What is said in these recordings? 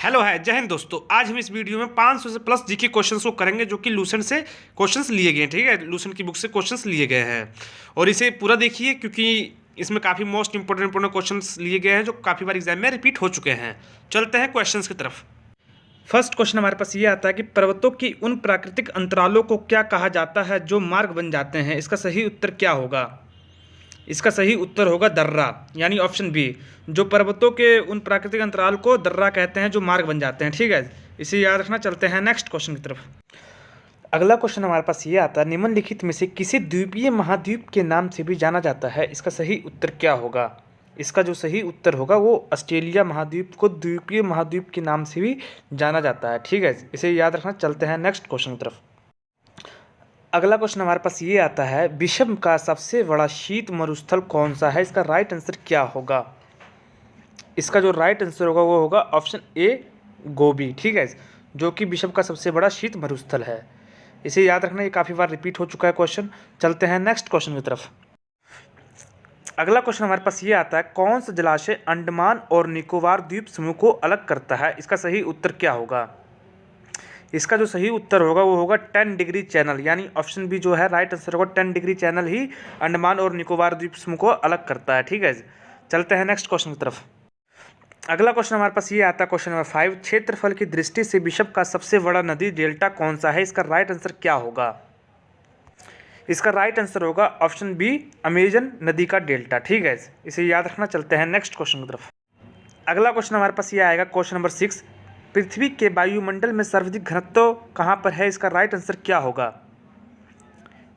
Hello है, जय हिंद दोस्तों। आज हम इस वीडियो में 500 से प्लस जीके क्वेश्चंस को करेंगे जो कि लूसेंट से क्वेश्चंस लिए गए हैं। ठीक है, लूसेंट की बुक से क्वेश्चंस लिए गए हैं और इसे पूरा देखिए क्योंकि इसमें काफ़ी मोस्ट इंपोर्टेंट क्वेश्चंस लिए गए हैं जो काफ़ी बार एग्जाम में रिपीट हो चुके हैं। चलते हैं क्वेश्चंस की तरफ। फर्स्ट क्वेश्चन हमारे पास ये आता है कि पर्वतों की उन प्राकृतिक अंतरालों को क्या कहा जाता है जो मार्ग बन जाते हैं। इसका सही उत्तर क्या होगा? इसका सही उत्तर होगा दर्रा, यानी ऑप्शन बी। जो पर्वतों के उन प्राकृतिक अंतराल को दर्रा कहते हैं जो मार्ग बन जाते हैं। ठीक है, इसे याद रखना। चलते हैं नेक्स्ट क्वेश्चन की तरफ। अगला क्वेश्चन हमारे पास ये आता है, निम्नलिखित में से किसी द्वीपीय महाद्वीप के नाम से भी जाना जाता है। इसका सही उत्तर क्या होगा? इसका जो सही उत्तर होगा वो ऑस्ट्रेलिया महाद्वीप को द्वीपीय महाद्वीप के नाम से भी जाना जाता है। ठीक है, इसे याद रखना। चलते हैं नेक्स्ट क्वेश्चन की तरफ। अगला क्वेश्चन हमारे पास ये आता है, विश्व का सबसे बड़ा शीत मरुस्थल कौन सा है? इसका राइट आंसर क्या होगा? इसका जो राइट आंसर होगा वो होगा ऑप्शन ए, गोबी। ठीक है, जो कि विश्व का सबसे बड़ा शीत मरुस्थल है। इसे याद रखना, ये काफ़ी बार रिपीट हो चुका है क्वेश्चन। चलते हैं नेक्स्ट क्वेश्चन की तरफ। अगला क्वेश्चन हमारे पास ये आता है, कौन सा जलाशय अंडमान और निकोबार द्वीप समूह को अलग करता है? इसका सही उत्तर क्या होगा? इसका जो सही उत्तर होगा वो होगा 10 डिग्री चैनल, यानी ऑप्शन बी जो है राइट आंसर होगा। 10 डिग्री चैनल ही अंडमान और निकोबार द्वीप समूह को अलग करता है। ठीक है, चलते हैं नेक्स्ट क्वेश्चन की तरफ। अगला क्वेश्चन हमारे पास ये आता है, क्वेश्चन नंबर 5, क्षेत्रफल की दृष्टि से विश्व का सबसे बड़ा नदी डेल्टा कौन सा है? इसका राइट आंसर क्या होगा? इसका राइट आंसर होगा ऑप्शन बी, अमेजन नदी का डेल्टा। ठीक है, इसे याद रखना। चलते हैं नेक्स्ट क्वेश्चन की तरफ। अगला क्वेश्चन हमारे पास ये आएगा, क्वेश्चन नंबर 6, पृथ्वी के वायुमंडल में सर्वाधिक घनत्व कहाँ पर है? इसका राइट आंसर क्या होगा?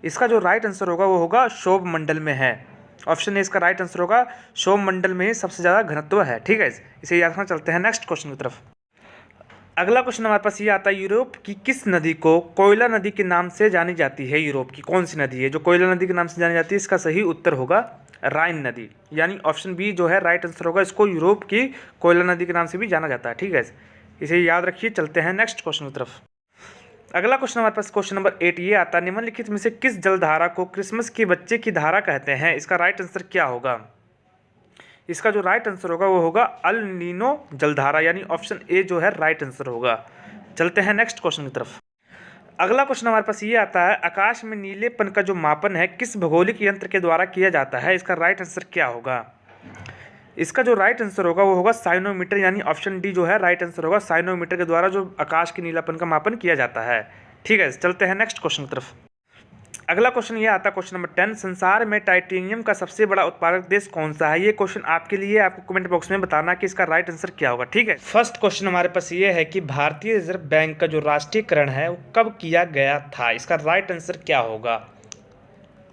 इसका जो राइट आंसर होगा वो होगा क्षोभ मंडल में है। ऑप्शन ए इसका राइट आंसर होगा, क्षोभ मंडल में ही सबसे ज़्यादा घनत्व है। ठीक है, इसे याद रखना। चलते हैं नेक्स्ट क्वेश्चन की तरफ। अगला क्वेश्चन हमारे पास ये आता है, यूरोप की किस नदी को कोयला नदी के नाम से जानी जाती है? यूरोप की कौन सी नदी है जो कोयला नदी के नाम से जानी जाती है? इसका सही उत्तर होगा राइन नदी, यानी ऑप्शन बी जो है राइट आंसर होगा। इसको यूरोप की कोयला नदी के नाम से भी जाना जाता है। ठीक है, इसे याद रखिए। चलते हैं नेक्स्ट क्वेश्चन की तरफ। अगला क्वेश्चन हमारे पास क्वेश्चन नंबर 8 ये आता है, निम्नलिखित में से किस जलधारा को क्रिसमस के बच्चे की धारा कहते हैं? इसका राइट आंसर क्या होगा? इसका जो राइट आंसर होगा वो होगा अल नीनो जलधारा, यानी ऑप्शन ए जो है राइट आंसर होगा। चलते हैं नेक्स्ट क्वेश्चन की तरफ। अगला क्वेश्चन हमारे पास ये आता है, आकाश में नीलेपन का जो मापन है किस भौगोलिक यंत्र के द्वारा किया जाता है? इसका राइट आंसर क्या होगा? इसका जो राइट आंसर होगा वो होगा साइनोमीटर, यानी ऑप्शन डी जो है राइट आंसर होगा। साइनोमीटर के द्वारा जो आकाश के नीलापन का मापन किया जाता है। ठीक है, चलते हैं नेक्स्ट क्वेश्चन की तरफ। अगला क्वेश्चन ये आता है, क्वेश्चन नंबर 10, संसार में टाइटेनियम का सबसे बड़ा उत्पादक देश कौन सा है? ये क्वेश्चन आपके लिए, आपको कमेंट बॉक्स में बताना कि इसका राइट आंसर क्या होगा। ठीक है, फर्स्ट क्वेश्चन हमारे पास ये है कि भारतीय रिजर्व बैंक का जो राष्ट्रीयकरण है वो कब किया गया था? इसका राइट आंसर क्या होगा?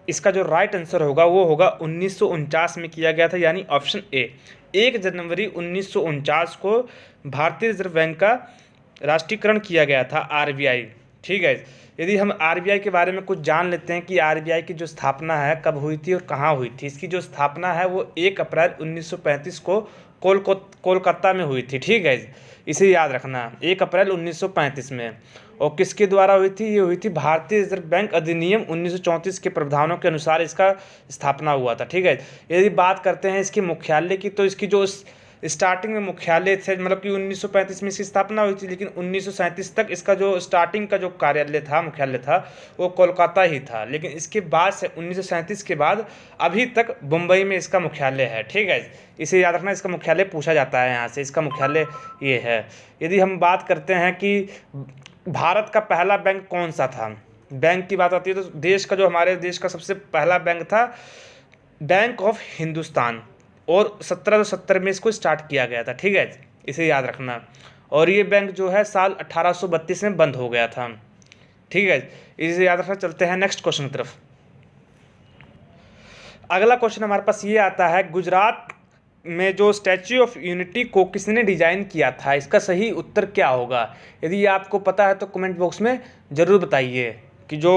इसका जो राइट आंसर होगा वो होगा 1949 में किया गया था, यानी ऑप्शन ए। 1 जनवरी 1949 को भारतीय रिजर्व बैंक का राष्ट्रीयकरण किया गया था, आरबीआई। ठीक है, यदि हम आरबीआई के बारे में कुछ जान लेते हैं कि आरबीआई की जो स्थापना है कब हुई थी और कहाँ हुई थी। इसकी जो स्थापना है वो 1 अप्रैल 1935 को कोलकाता में हुई थी। ठीक है, इसे याद रखना, 1 अप्रैल 1935 में। और किसके द्वारा हुई थी? ये हुई थी भारतीय रिजर्व बैंक अधिनियम 1934 के प्रावधानों के अनुसार इसका स्थापना हुआ था। ठीक है, यदि बात करते हैं इसके मुख्यालय की, तो इसकी जो स्टार्टिंग में मुख्यालय थे, मतलब कि 1935 में इसकी स्थापना हुई थी, लेकिन 1937 तक इसका जो स्टार्टिंग का जो कार्यालय था, मुख्यालय था, वो कोलकाता ही था। लेकिन इसके बाद से 1937 के बाद अभी तक मुंबई में इसका मुख्यालय है। ठीक है, इसे याद रखना, इसका मुख्यालय पूछा जाता है यहाँ से, इसका मुख्यालय ये है। यदि हम बात करते हैं कि भारत का पहला बैंक कौन सा था, बैंक की बात आती है, तो देश का जो हमारे देश का सबसे पहला बैंक था बैंक ऑफ हिंदुस्तान, और 1770 में इसको स्टार्ट किया गया था। ठीक है, इसे याद रखना। और ये बैंक जो है साल 1832 में बंद हो गया था। ठीक है, इसे याद रखना। चलते हैं नेक्स्ट क्वेश्चन की तरफ। अगला क्वेश्चन हमारे पास ये आता है, गुजरात में जो स्टैच्यू ऑफ यूनिटी को किसने डिजाइन किया था? इसका सही उत्तर क्या होगा? यदि आपको पता है तो कमेंट बॉक्स में ज़रूर बताइए कि जो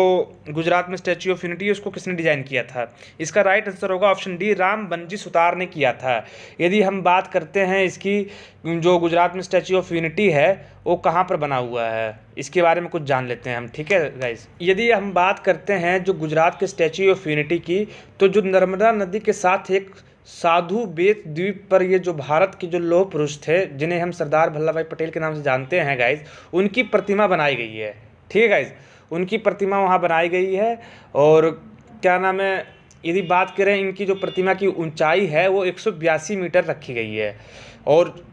गुजरात में स्टैच्यू ऑफ यूनिटी है उसको किसने डिज़ाइन किया था। इसका राइट आंसर होगा ऑप्शन डी, राम बनजी सुतार ने किया था। यदि हम बात करते हैं इसकी, जो गुजरात में स्टैच्यू ऑफ यूनिटी है वो कहाँ पर बना हुआ है, इसके बारे में कुछ जान लेते हैं हम। ठीक है गाइस, यदि हम बात करते हैं जो गुजरात के स्टैच्यू ऑफ यूनिटी की, तो जो नर्मदा नदी के साथ एक साधु बेत द्वीप पर ये जो भारत के जो लौह पुरुष थे, जिन्हें हम सरदार वल्लभ भाई पटेल के नाम से जानते हैं गाइज, उनकी प्रतिमा बनाई गई है। ठीक है गाइज, उनकी प्रतिमा वहाँ बनाई गई है। और क्या नाम है, यदि बात करें इनकी जो प्रतिमा की ऊंचाई है वो 182 मीटर रखी गई है। और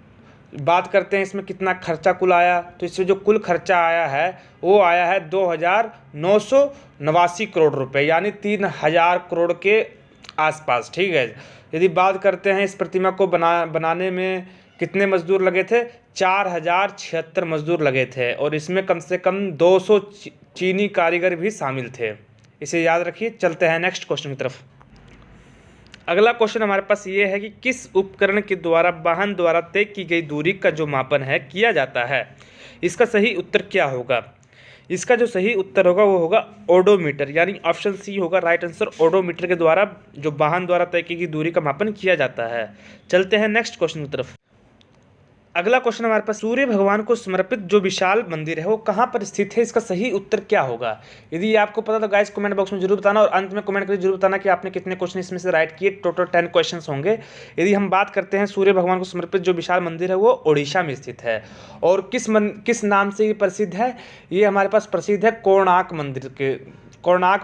बात करते हैं इसमें कितना खर्चा कुल आया, तो इसमें जो कुल खर्चा आया है वो आया है 2,989 करोड़ रुपए, यानी 3,000 करोड़ के आसपास। ठीक है, यदि बात करते हैं इस प्रतिमा को बनाने में कितने मजदूर लगे थे, 4,076 मजदूर लगे थे। और इसमें कम से कम 200 चीनी कारीगर भी शामिल थे। इसे याद रखिए। चलते हैं नेक्स्ट क्वेश्चन की तरफ। अगला क्वेश्चन हमारे पास ये है कि किस उपकरण के द्वारा वाहन द्वारा तय की गई दूरी का जो मापन है किया जाता है, इसका सही उत्तर क्या होगा। इसका जो सही उत्तर होगा वो होगा ओडोमीटर, यानी ऑप्शन सी होगा राइट आंसर। ओडोमीटर के द्वारा जो वाहन द्वारा तय की गई दूरी का मापन किया जाता है। चलते हैं नेक्स्ट क्वेश्चन की तरफ। अगला क्वेश्चन हमारे पास, सूर्य भगवान को समर्पित जो विशाल मंदिर है वो कहाँ पर स्थित है, इसका सही उत्तर क्या होगा। यदि आपको पता तो गाइस कमेंट बॉक्स में जरूर बताना, और अंत में कमेंट करके जरूर बताना कि आपने कितने क्वेश्चन इसमें से राइट किए। टोटल 10 क्वेश्चन होंगे। यदि हम बात करते हैं सूर्य भगवान को समर्पित जो विशाल मंदिर है वो ओडिशा में स्थित है। और किस नाम से ये प्रसिद्ध है, ये हमारे पास प्रसिद्ध है कोणार्क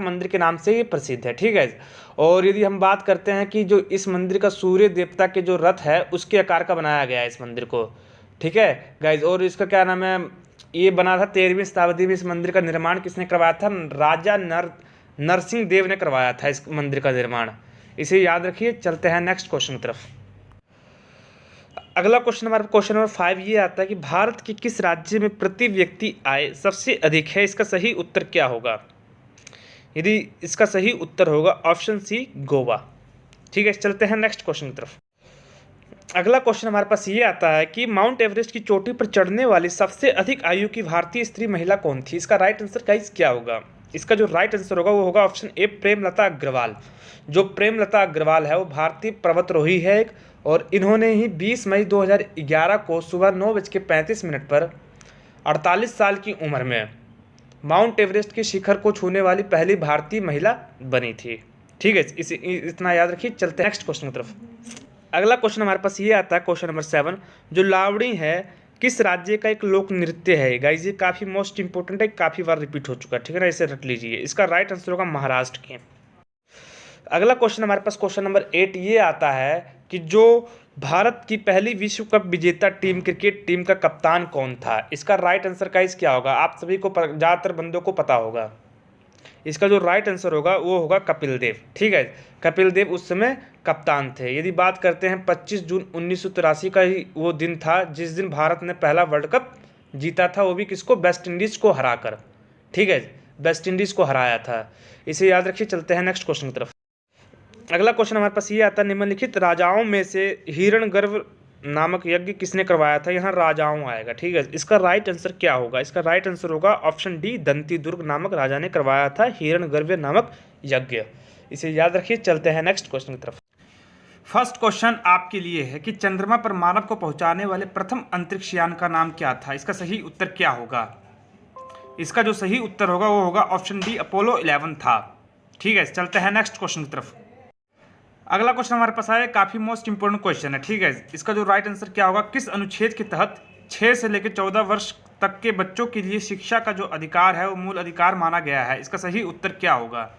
मंदिर के नाम से ये प्रसिद्ध है। ठीक है। और यदि हम बात करते हैं कि जो इस मंदिर का सूर्य देवता के जो रथ है उसके आकार का बनाया गया है इस मंदिर को। ठीक है गाइज, और इसका क्या नाम है, ये बना था 13वीं शताब्दी में। इस मंदिर का निर्माण किसने करवाया था, राजा नरसिंह देव ने करवाया था इस मंदिर का निर्माण। इसे याद रखिए। चलते हैं नेक्स्ट क्वेश्चन की तरफ। अगला क्वेश्चन हमारा क्वेश्चन नंबर 5 ये आता है कि भारत के किस राज्य में प्रति व्यक्ति आय सबसे अधिक है, इसका सही उत्तर क्या होगा। यदि इसका सही उत्तर होगा ऑप्शन सी गोवा। ठीक है, चलते हैं नेक्स्ट क्वेश्चन की तरफ। अगला क्वेश्चन हमारे पास ये आता है कि माउंट एवरेस्ट की चोटी पर चढ़ने वाली सबसे अधिक आयु की भारतीय स्त्री महिला कौन थी, इसका राइट आंसर गाइस क्या होगा। इसका जो राइट आंसर होगा वो होगा ऑप्शन ए प्रेमलता अग्रवाल। जो प्रेमलता अग्रवाल है वो भारतीय पर्वतारोही है एक, और इन्होंने ही 20 मई 2011 को सुबह 9:35 पर 48 साल की उम्र में माउंट एवरेस्ट के शिखर को छूने वाली पहली भारतीय महिला बनी थी। ठीक है, इतना याद रखिए। चलते हैं नेक्स्ट क्वेश्चन की तरफ। अगला क्वेश्चन हमारे पास ये आता है क्वेश्चन नंबर 7, जो लावणी है किस राज्य का एक लोक नृत्य है। गाइस ये काफ़ी मोस्ट इंपॉर्टेंट है, काफ़ी बार रिपीट हो चुका है। ठीक है ना, इसे रट लीजिए। इसका राइट आंसर होगा महाराष्ट्र के। अगला क्वेश्चन हमारे पास क्वेश्चन नंबर 8 ये आता है कि जो भारत की पहली विश्व कप विजेता क्रिकेट टीम का कप्तान कौन था, इसका राइट आंसर गाइस क्या होगा। आप सभी को ज़्यादातर बंदों को पता होगा। इसका जो राइट आंसर होगा वो होगा कपिल देव। ठीक है, कपिल देव उस समय कप्तान थे। यदि बात करते हैं 25 जून 1983 का ही वो दिन था जिस दिन भारत ने पहला वर्ल्ड कप जीता था, वो भी किसको, वेस्ट इंडीज़ को हराकर। ठीक है, वेस्ट इंडीज़ को हराया था। इसे याद रखिए। चलते हैं नेक्स्ट क्वेश्चन की तरफ। अगला क्वेश्चन हमारे पास ये आता है, निम्नलिखित राजाओं में से हिरण्यगर्भ नामक यज्ञ किसने करवाया था। यहाँ राजाओं आएगा। ठीक है, इसका राइट आंसर क्या होगा। इसका राइट आंसर होगा ऑप्शन डी दंती दुर्ग नामक राजा ने करवाया था हिरण्यगर्भ नामक यज्ञ। इसे याद रखिए। चलते हैं नेक्स्ट क्वेश्चन की तरफ। फर्स्ट क्वेश्चन आपके लिए है कि चंद्रमा पर मानव को पहुंचाने वाले प्रथम अंतरिक्ष यान का नाम क्या था, इसका सही उत्तर क्या होगा। इसका जो सही उत्तर होगा वो होगा ऑप्शन डी अपोलो 11 था। ठीक है, चलते हैं नेक्स्ट क्वेश्चन की तरफ। अगला क्वेश्चन हमारे पास आया, काफ़ी मोस्ट इंपोर्टेंट क्वेश्चन है। ठीक है, इसका जो राइट आंसर क्या होगा, किस अनुच्छेद के तहत 6 से लेकर 14 वर्ष तक के बच्चों के लिए शिक्षा का जो अधिकार है वो मूल अधिकार माना गया है, इसका सही उत्तर क्या होगा।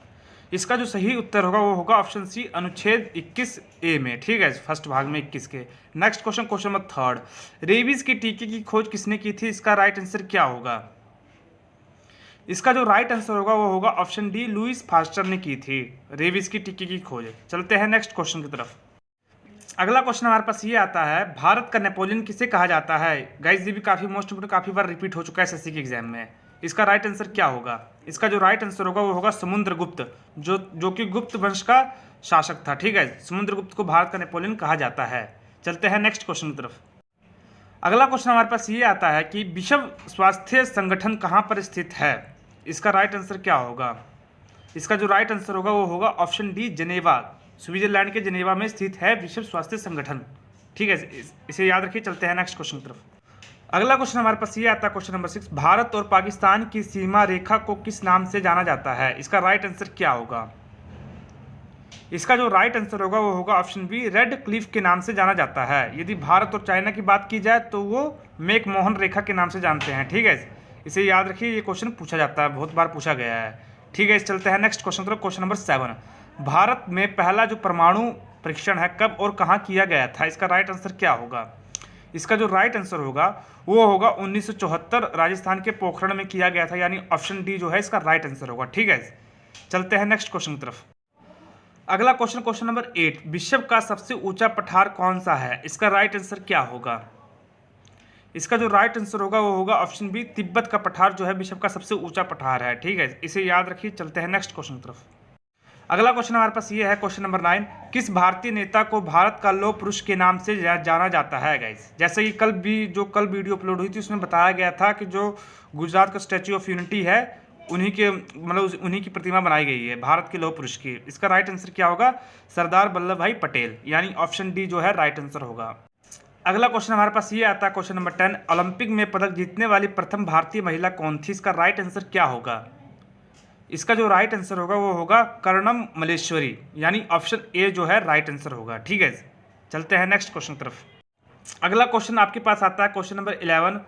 इसका जो सही उत्तर होगा वो होगा ऑप्शन सी अनुच्छेद 21A में। ठीक है, फर्स्ट भाग में 21 के। नेक्स्ट क्वेश्चन नंबर 3, रेबीज की टीके की खोज किसने की थी, इसका राइट आंसर क्या होगा। इसका जो राइट आंसर होगा वो होगा ऑप्शन डी लुईस पास्चर ने की थी रेबीज की टीके की खोज। चलते हैं नेक्स्ट क्वेश्चन की तरफ। अगला क्वेश्चन हमारे पास ये आता है, भारत का नेपोलियन किसे कहा जाता है। गाइस ये भी काफ़ी मोस्ट इंपोर्टेंट, काफ़ी बार रिपीट हो चुका है एसएससी के एग्जाम में। इसका राइट आंसर क्या होगा। इसका जो राइट आंसर होगा वो होगा समुद्रगुप्त, जो कि गुप्त वंश का शासक था। ठीक है, समुद्रगुप्त को भारत का नेपोलियन कहा जाता है। चलते हैं नेक्स्ट क्वेश्चन की तरफ। अगला क्वेश्चन हमारे पास ये आता है कि विश्व स्वास्थ्य संगठन कहाँ पर स्थित है, इसका राइट आंसर क्या होगा। इसका जो राइट आंसर होगा वो होगा ऑप्शन डी जेनेवा, स्विट्जरलैंड के जेनेवा में स्थित है विश्व स्वास्थ्य संगठन। ठीक है, इसे याद रखिए। चलते हैं नेक्स्ट क्वेश्चन की तरफ। अगला क्वेश्चन हमारे पास ये आता है क्वेश्चन नंबर 6, भारत और पाकिस्तान की सीमा रेखा को किस नाम से जाना जाता है, इसका राइट आंसर क्या होगा। इसका जो राइट आंसर होगा वो होगा ऑप्शन बी, रेड क्लिफ के नाम से जाना जाता है। यदि भारत और चाइना की बात की जाए तो वो मैकमोहन रेखा के नाम से जानते हैं। ठीक है, इसे याद रखिए, ये क्वेश्चन पूछा जाता है, बहुत बार पूछा गया है। ठीक है, चलते हैं नेक्स्ट क्वेश्चन तरफ। क्वेश्चन नंबर 7, भारत में पहला जो परमाणु परीक्षण है कब और कहाँ किया गया था? इसका राइट आंसर क्या होगा? इसका जो राइट आंसर होगा वो होगा 1974 राजस्थान के पोखरण में किया गया था, यानी ऑप्शन डी जो है इसका राइट आंसर होगा। ठीक है, चलते हैं नेक्स्ट क्वेश्चन की तरफ। अगला क्वेश्चन, क्वेश्चन नंबर 8, विश्व का सबसे ऊंचा पठार कौन सा है? इसका राइट आंसर क्या होगा? इसका जो राइट आंसर होगा वो होगा ऑप्शन बी, तिब्बत का पठार जो है विश्व का सबसे ऊंचा पठार है। ठीक है, इसे याद रखिए। चलते हैं नेक्स्ट क्वेश्चन की तरफ। अगला क्वेश्चन हमारे पास ये है, क्वेश्चन नंबर 9, किस भारतीय नेता को भारत का लौह पुरुष के नाम से जाना जाता है गाइस? जैसे कि कल वीडियो अपलोड हुई थी उसमें बताया गया था कि जो गुजरात का स्टैच्यू ऑफ यूनिटी है उन्हीं की प्रतिमा बनाई गई है भारत के लौह पुरुष की। इसका राइट आंसर क्या होगा? सरदार वल्लभ भाई पटेल, यानी ऑप्शन डी जो है राइट आंसर होगा। अगला क्वेश्चन हमारे पास ये आता है, क्वेश्चन नंबर 10, ओलंपिक में पदक जीतने वाली प्रथम भारतीय महिला कौन थी? इसका राइट आंसर क्या होगा? इसका जो राइट आंसर होगा वो होगा कर्णम मल्लेश्वरी, यानी ऑप्शन ए जो है राइट आंसर होगा। ठीक है, चलते हैं नेक्स्ट क्वेश्चन की तरफ। अगला क्वेश्चन आपके पास आता है, क्वेश्चन नंबर 11,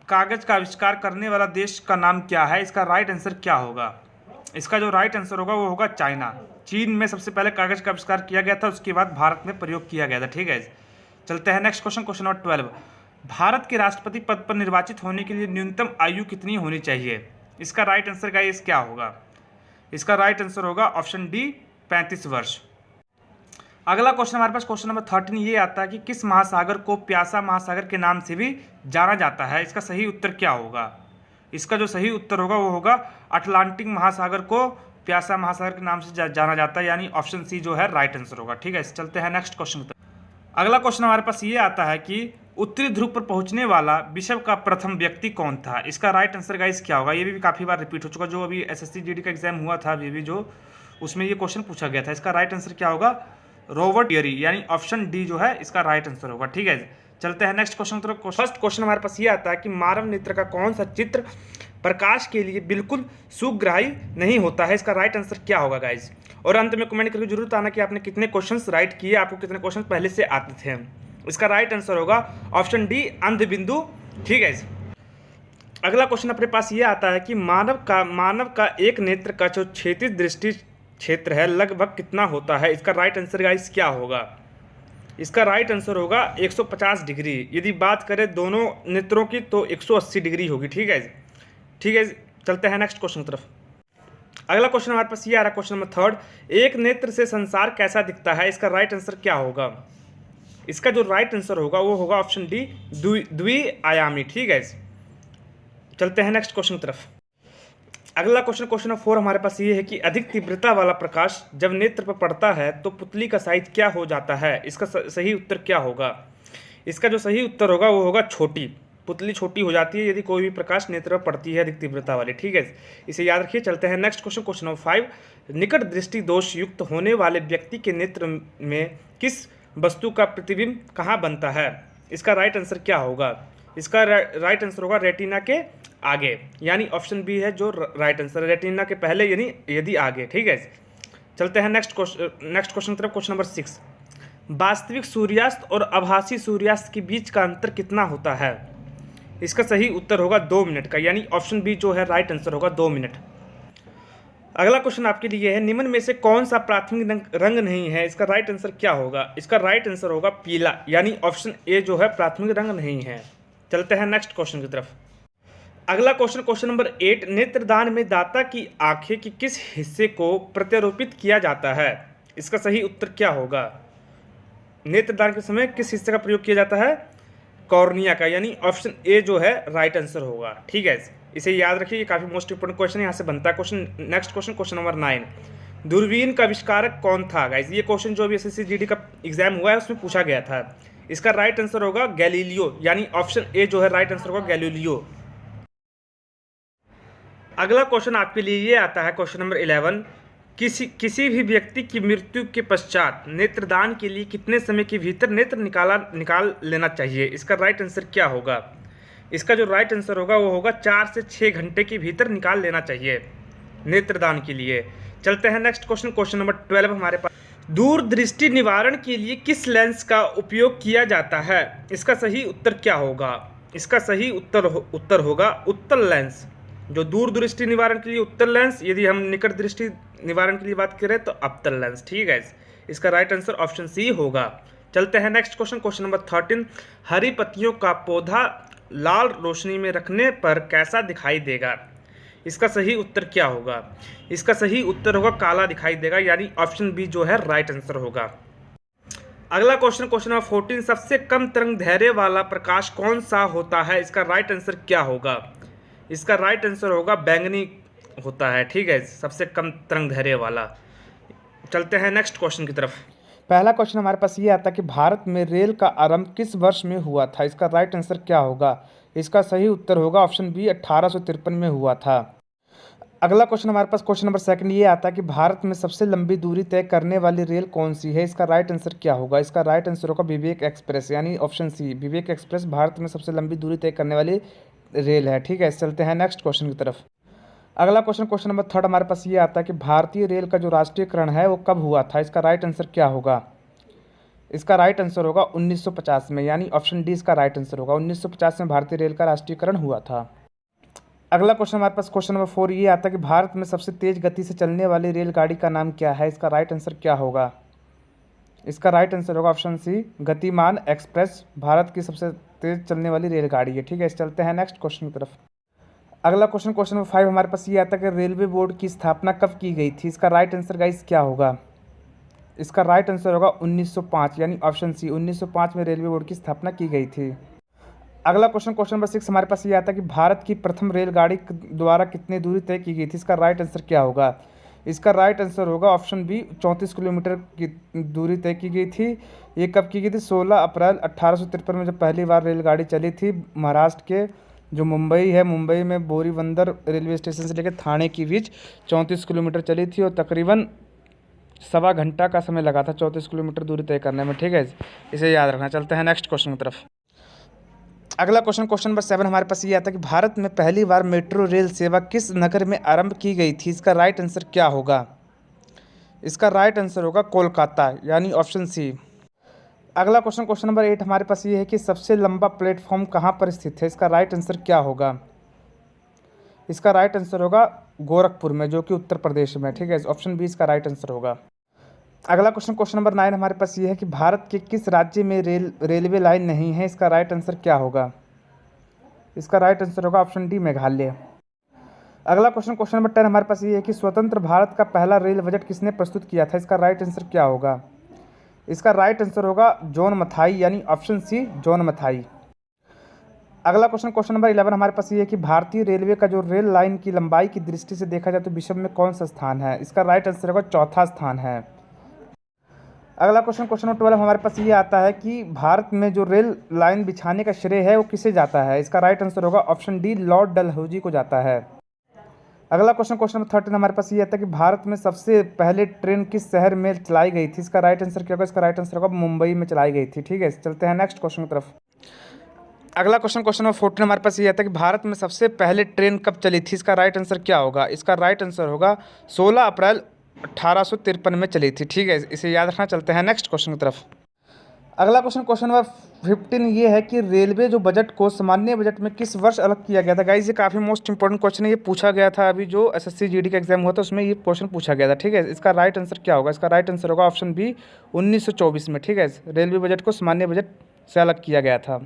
कागज का आविष्कार करने वाला देश का नाम क्या है? इसका राइट आंसर क्या होगा? इसका जो राइट आंसर होगा वो होगा चाइना। चीन में सबसे पहले कागज का आविष्कार किया गया था, उसके बाद भारत में प्रयोग किया गया था। ठीक है, चलते हैं next question, question number 12, Bharat के राष्ट्रपति पद पर निर्वाचित होने के लिए न्यूनतम आयु कितनी होनी चाहिए? इसका राइट आंसर गाइस क्या होगा? इसका राइट आंसर होगा ऑप्शन डी, 35 वर्ष। अगला क्वेश्चन हमारे पास, क्वेश्चन नंबर 13, ये आता है कि किस महासागर को प्यासा महासागर के नाम से भी जाना जाता है? इसका सही उत्तर क्या होगा? इसका जो सही उत्तर होगा वो होगा अटलांटिक महासागर को प्यासा महासागर के नाम से जाना जाता है, यानी ऑप्शन सी जो है राइट आंसर होगा। ठीक है, चलते हैं नेक्स्ट क्वेश्चन पर। अगला क्वेश्चन हमारे पास ये आता है कि उत्तरी ध्रुव पर पहुंचने वाला विश्व का प्रथम व्यक्ति कौन था? इसका राइट आंसर गाइस क्या होगा? ये भी काफ़ी बार रिपीट हो चुका, जो अभी SSC GD का एग्जाम हुआ था अभी जो उसमें ये क्वेश्चन पूछा गया था। इसका राइट आंसर क्या होगा? रॉबर्ट पियरी, यानी ऑप्शन डी जो है इसका राइट आंसर होगा। ठीक है, चलते हैं नेक्स्ट क्वेश्चन तरफ। फर्स्ट क्वेश्चन हमारे पास ये आता है कि मानव नेत्र का कौन सा चित्र प्रकाश के लिए बिल्कुल सुग्राही नहीं होता है? इसका राइट आंसर क्या होगा गाइज? और अंत में कमेंट करके जरूर बताना कि आपने कितने क्वेश्चंस राइट किए, आपको कितने क्वेश्चन पहले से आते थे। इसका राइट आंसर होगा ऑप्शन डी, अंधबिंदु। ठीक है, अगला क्वेश्चन अपने पास ये आता है कि मानव का एक नेत्र का जो क्षैतिज दृष्टि क्षेत्र है लगभग कितना होता है? इसका राइट आंसर गाइस क्या होगा? इसका राइट आंसर होगा 150 डिग्री। यदि बात करें दोनों नेत्रों की तो 180 डिग्री होगी। ठीक है, चलते हैं नेक्स्ट क्वेश्चन की तरफ। अगला क्वेश्चन हमारे पास ये आ रहा है, क्वेश्चन नंबर 3, एक नेत्र से संसार कैसा दिखता है? इसका राइट आंसर क्या होगा? इसका जो राइट आंसर होगा वो होगा ऑप्शन डी, द्विआयामी। ठीक है, चलते हैं नेक्स्ट क्वेश्चन की तरफ। अगला क्वेश्चन, क्वेश्चन नंबर 4 हमारे पास ये है कि अधिक तीव्रता वाला प्रकाश जब नेत्र पर पड़ता है तो पुतली का साइज क्या हो जाता है? इसका सही उत्तर क्या होगा? इसका जो सही उत्तर होगा वो होगा छोटी। पुतली छोटी हो जाती है यदि कोई भी प्रकाश नेत्र पर पड़ती है अधिक तीव्रता वाली। ठीक है, इसे याद रखिए। चलते हैं नेक्स्ट क्वेश्चन, क्वेश्चन नंबर 5, निकट दृष्टि दोष युक्त होने वाले व्यक्ति के नेत्र में किस वस्तु का प्रतिबिंब कहाँ बनता है? इसका राइट आंसर क्या होगा? इसका राइट आंसर होगा रेटिना के आगे, यानी ऑप्शन बी है जो राइट आंसर है, रेटिना के पहले यानी यदि आगे। ठीक है, चलते हैं नेक्स्ट क्वेश्चन तरफ। क्वेश्चन नंबर 6, वास्तविक सूर्यास्त और आभासी सूर्यास्त के बीच का अंतर कितना होता है? इसका सही उत्तर होगा 2 मिनट का, यानी ऑप्शन बी जो है राइट आंसर होगा 2 मिनट। अगला क्वेश्चन आपके लिए है, निम्न में से कौन सा प्राथमिक रंग नहीं है? इसका राइट आंसर क्या होगा? इसका राइट आंसर होगा पीला, यानी ऑप्शन ए जो है प्राथमिक रंग नहीं है। चलते हैं नेक्स्ट क्वेश्चन की तरफ। अगला क्वेश्चन, क्वेश्चन नंबर 8, नेत्रदान में दाता की आंखें की किस हिस्से को प्रत्यारोपित किया जाता है? इसका सही उत्तर क्या होगा? नेत्रदान के समय किस हिस्से का प्रयोग किया जाता है? कॉर्निया का, यानी ऑप्शन ए जो है राइट आंसर होगा। ठीक है, इसे याद रखिए, ये काफी मोस्ट इंपोर्टेंट क्वेश्चन यहाँ से बनता है। Question next question, question number 9, दूरबीन का आविष्कारक कौन था? गाइस, ये क्वेश्चन जो अभी SSC GD का एग्जाम हुआ है उसमें पूछा गया था। इसका राइट आंसर होगा गैलीलियो, यानी ऑप्शन ए जो है राइट आंसर होगा गैलीलियो। अगला क्वेश्चन आपके लिए ये आता है, क्वेश्चन नंबर 11, किसी भी व्यक्ति की मृत्यु के पश्चात नेत्रदान के लिए कितने समय के भीतर नेत्र निकाल लेना चाहिए? इसका राइट आंसर क्या होगा? इसका जो राइट आंसर होगा वो होगा 4 से 6 घंटे के भीतर निकाल लेना चाहिए नेत्रदान के लिए। चलते हैं नेक्स्ट क्वेश्चन, क्वेश्चन नंबर 12 हमारे पास। दूरदृष्टि निवारण के लिए किस लेंस का उपयोग किया जाता है? इसका सही उत्तर क्या होगा? इसका सही उत्तर होगा उत्तल लेंस। जो दूरदृष्टि निवारण के लिए उत्तल लेंस, यदि हम निकट दृष्टि निवारण के लिए बात करें तो अवतल लेंस। ठीक है, इसका राइट आंसर ऑप्शन सी होगा। चलते हैं नेक्स्ट क्वेश्चन, क्वेश्चन नंबर 13। हरी पत्तियों का पौधा लाल रोशनी में रखने पर कैसा दिखाई देगा? इसका सही उत्तर क्या होगा? इसका सही उत्तर होगा काला दिखाई देगा, यानी ऑप्शन बी जो है राइट आंसर होगा। अगला क्वेश्चन, क्वेश्चन नंबर 14। सबसे कम तरंग दैर्ध्य वाला प्रकाश कौन सा होता है? इसका राइट आंसर क्या होगा? इसका राइट आंसर होगा बैंगनी होता है। ठीक है, सबसे कम तरंग दैर्ध्य वाला। चलते हैं नेक्स्ट क्वेश्चन की तरफ। पहला क्वेश्चन हमारे पास ये आता है कि भारत में रेल का आरंभ किस वर्ष में हुआ था? इसका राइट आंसर क्या होगा? इसका सही उत्तर होगा ऑप्शन बी 1853 में हुआ था। अगला क्वेश्चन हमारे पास क्वेश्चन नंबर 2 ये आता है कि भारत में सबसे लंबी दूरी तय करने वाली रेल कौन सी है? इसका राइट आंसर क्या होगा? इसका राइट आंसर होगा विवेक एक्सप्रेस, यानी ऑप्शन सी विवेक एक्सप्रेस भारत में सबसे लंबी दूरी तय करने वाली रेल है। ठीक है, चलते हैं नेक्स्ट क्वेश्चन की तरफ। अगला क्वेश्चन, क्वेश्चन नंबर 3 हमारे पास ये आता है कि भारतीय रेल का जो राष्ट्रीयकरण है वो कब हुआ था? इसका राइट आंसर क्या होगा? इसका राइट आंसर होगा 1950 में, यानी ऑप्शन डी इसका राइट आंसर होगा। 1950 में भारतीय रेल का राष्ट्रीयकरण हुआ था। अगला क्वेश्चन हमारे पास क्वेश्चन नंबर 4 ये आता है कि भारत में सबसे तेज गति से चलने वाली रेलगाड़ी का नाम क्या है? इसका राइट आंसर क्या होगा? इसका राइट आंसर होगा ऑप्शन सी गतिमान एक्सप्रेस भारत की सबसे तेज चलने वाली रेलगाड़ी है। ठीक है, चलते हैं नेक्स्ट क्वेश्चन की तरफ। अगला क्वेश्चन, क्वेश्चन नंबर 5 हमारे पास ये आता है कि रेलवे बोर्ड की स्थापना कब की गई थी? इसका राइट आंसर गाइस क्या होगा? इसका राइट आंसर होगा 1905, यानी ऑप्शन सी 1905 में रेलवे बोर्ड की स्थापना की गई थी। अगला क्वेश्चन, क्वेश्चन नंबर 6 हमारे पास ये आता है कि भारत की प्रथम रेलगाड़ी द्वारा कितनी दूरी तय की गई थी? इसका राइट आंसर क्या होगा? इसका राइट आंसर होगा ऑप्शन बी 34 किलोमीटर की दूरी तय की गई थी। ये कब की गई थी? 16 अप्रैल 1853 में जब पहली बार रेलगाड़ी चली थी महाराष्ट्र के जो मुंबई है, मुंबई में बोरीबंदर रेलवे स्टेशन से लेकर थाने के बीच 34 किलोमीटर चली थी और तकरीबन सवा घंटा का समय लगा था 34 किलोमीटर दूरी तय करने में। ठीक है, इसे याद रखना। चलते हैं नेक्स्ट क्वेश्चन की तरफ। अगला क्वेश्चन, क्वेश्चन नंबर 7 हमारे पास ये आता है कि भारत में पहली बार मेट्रो रेल सेवा किस नगर में आरंभ की गई थी? इसका राइट आंसर क्या होगा? इसका राइट आंसर होगा कोलकाता, यानी ऑप्शन सी। अगला क्वेश्चन, क्वेश्चन नंबर 8 हमारे पास ये है कि सबसे लंबा प्लेटफॉर्म कहाँ पर स्थित है? इसका राइट आंसर क्या होगा? इसका राइट आंसर होगा गोरखपुर में, जो कि उत्तर प्रदेश में। ठीक है, ऑप्शन बी इसका राइट आंसर होगा। अगला क्वेश्चन, क्वेश्चन नंबर 9 हमारे पास ये है कि भारत के किस राज्य में रेलवे लाइन नहीं है? इसका राइट आंसर क्या होगा? इसका राइट आंसर होगा ऑप्शन डी मेघालय। अगला क्वेश्चन, क्वेश्चन नंबर 10 हमारे पास ये है कि स्वतंत्र भारत का पहला रेल बजट किसने प्रस्तुत किया था? इसका राइट आंसर क्या होगा? इसका राइट आंसर होगा जॉन मथाई, यानी ऑप्शन सी जॉन मथाई। अगला क्वेश्चन, क्वेश्चन नंबर 11 हमारे पास ये है कि भारतीय रेलवे का जो रेल लाइन की लंबाई की दृष्टि से देखा जाए तो विश्व में कौन सा स्थान है? इसका राइट आंसर होगा चौथा स्थान है। अगला क्वेश्चन, क्वेश्चन नंबर 12 हमारे पास ये आता है कि भारत में जो रेल लाइन बिछाने का श्रेय है वो किसे जाता है? इसका राइट आंसर होगा ऑप्शन डी लॉर्ड डलहौजी को जाता है। अगला क्वेश्चन, क्वेश्चन नंबर 13 हमारे पास ये आता है कि भारत में सबसे पहले ट्रेन किस शहर में चलाई गई थी? इसका राइट आंसर क्या होगा? इसका राइट आंसर होगा मुंबई में चलाई गई थी। ठीक है, चलते हैं नेक्स्ट क्वेश्चन की तरफ। अगला क्वेश्चन, क्वेश्चन नंबर 14 हमारे पास ये आता है कि भारत में सबसे पहले ट्रेन कब चली थी? इसका राइट आंसर क्या होगा? इसका राइट आंसर होगा 16 अप्रैल 1853 में चली थी। ठीक है, इसे याद रखना। चलते हैं नेक्स्ट क्वेश्चन की तरफ। अगला क्वेश्चन, क्वेश्चन नंबर 15 ये है कि रेलवे जो बजट को सामान्य बजट में किस वर्ष अलग किया गया था? गाइस ये काफ़ी मोस्ट इंपॉर्टेंट क्वेश्चन है, ये पूछा गया था अभी जो एसएससी जीडी का एग्जाम हुआ था उसमें ये क्वेश्चन पूछा गया था। ठीक है, इसका राइट आंसर क्या होगा? इसका राइट आंसर होगा ऑप्शन बी 1924 में। ठीक है, रेलवे बजट को सामान्य बजट से अलग किया गया था।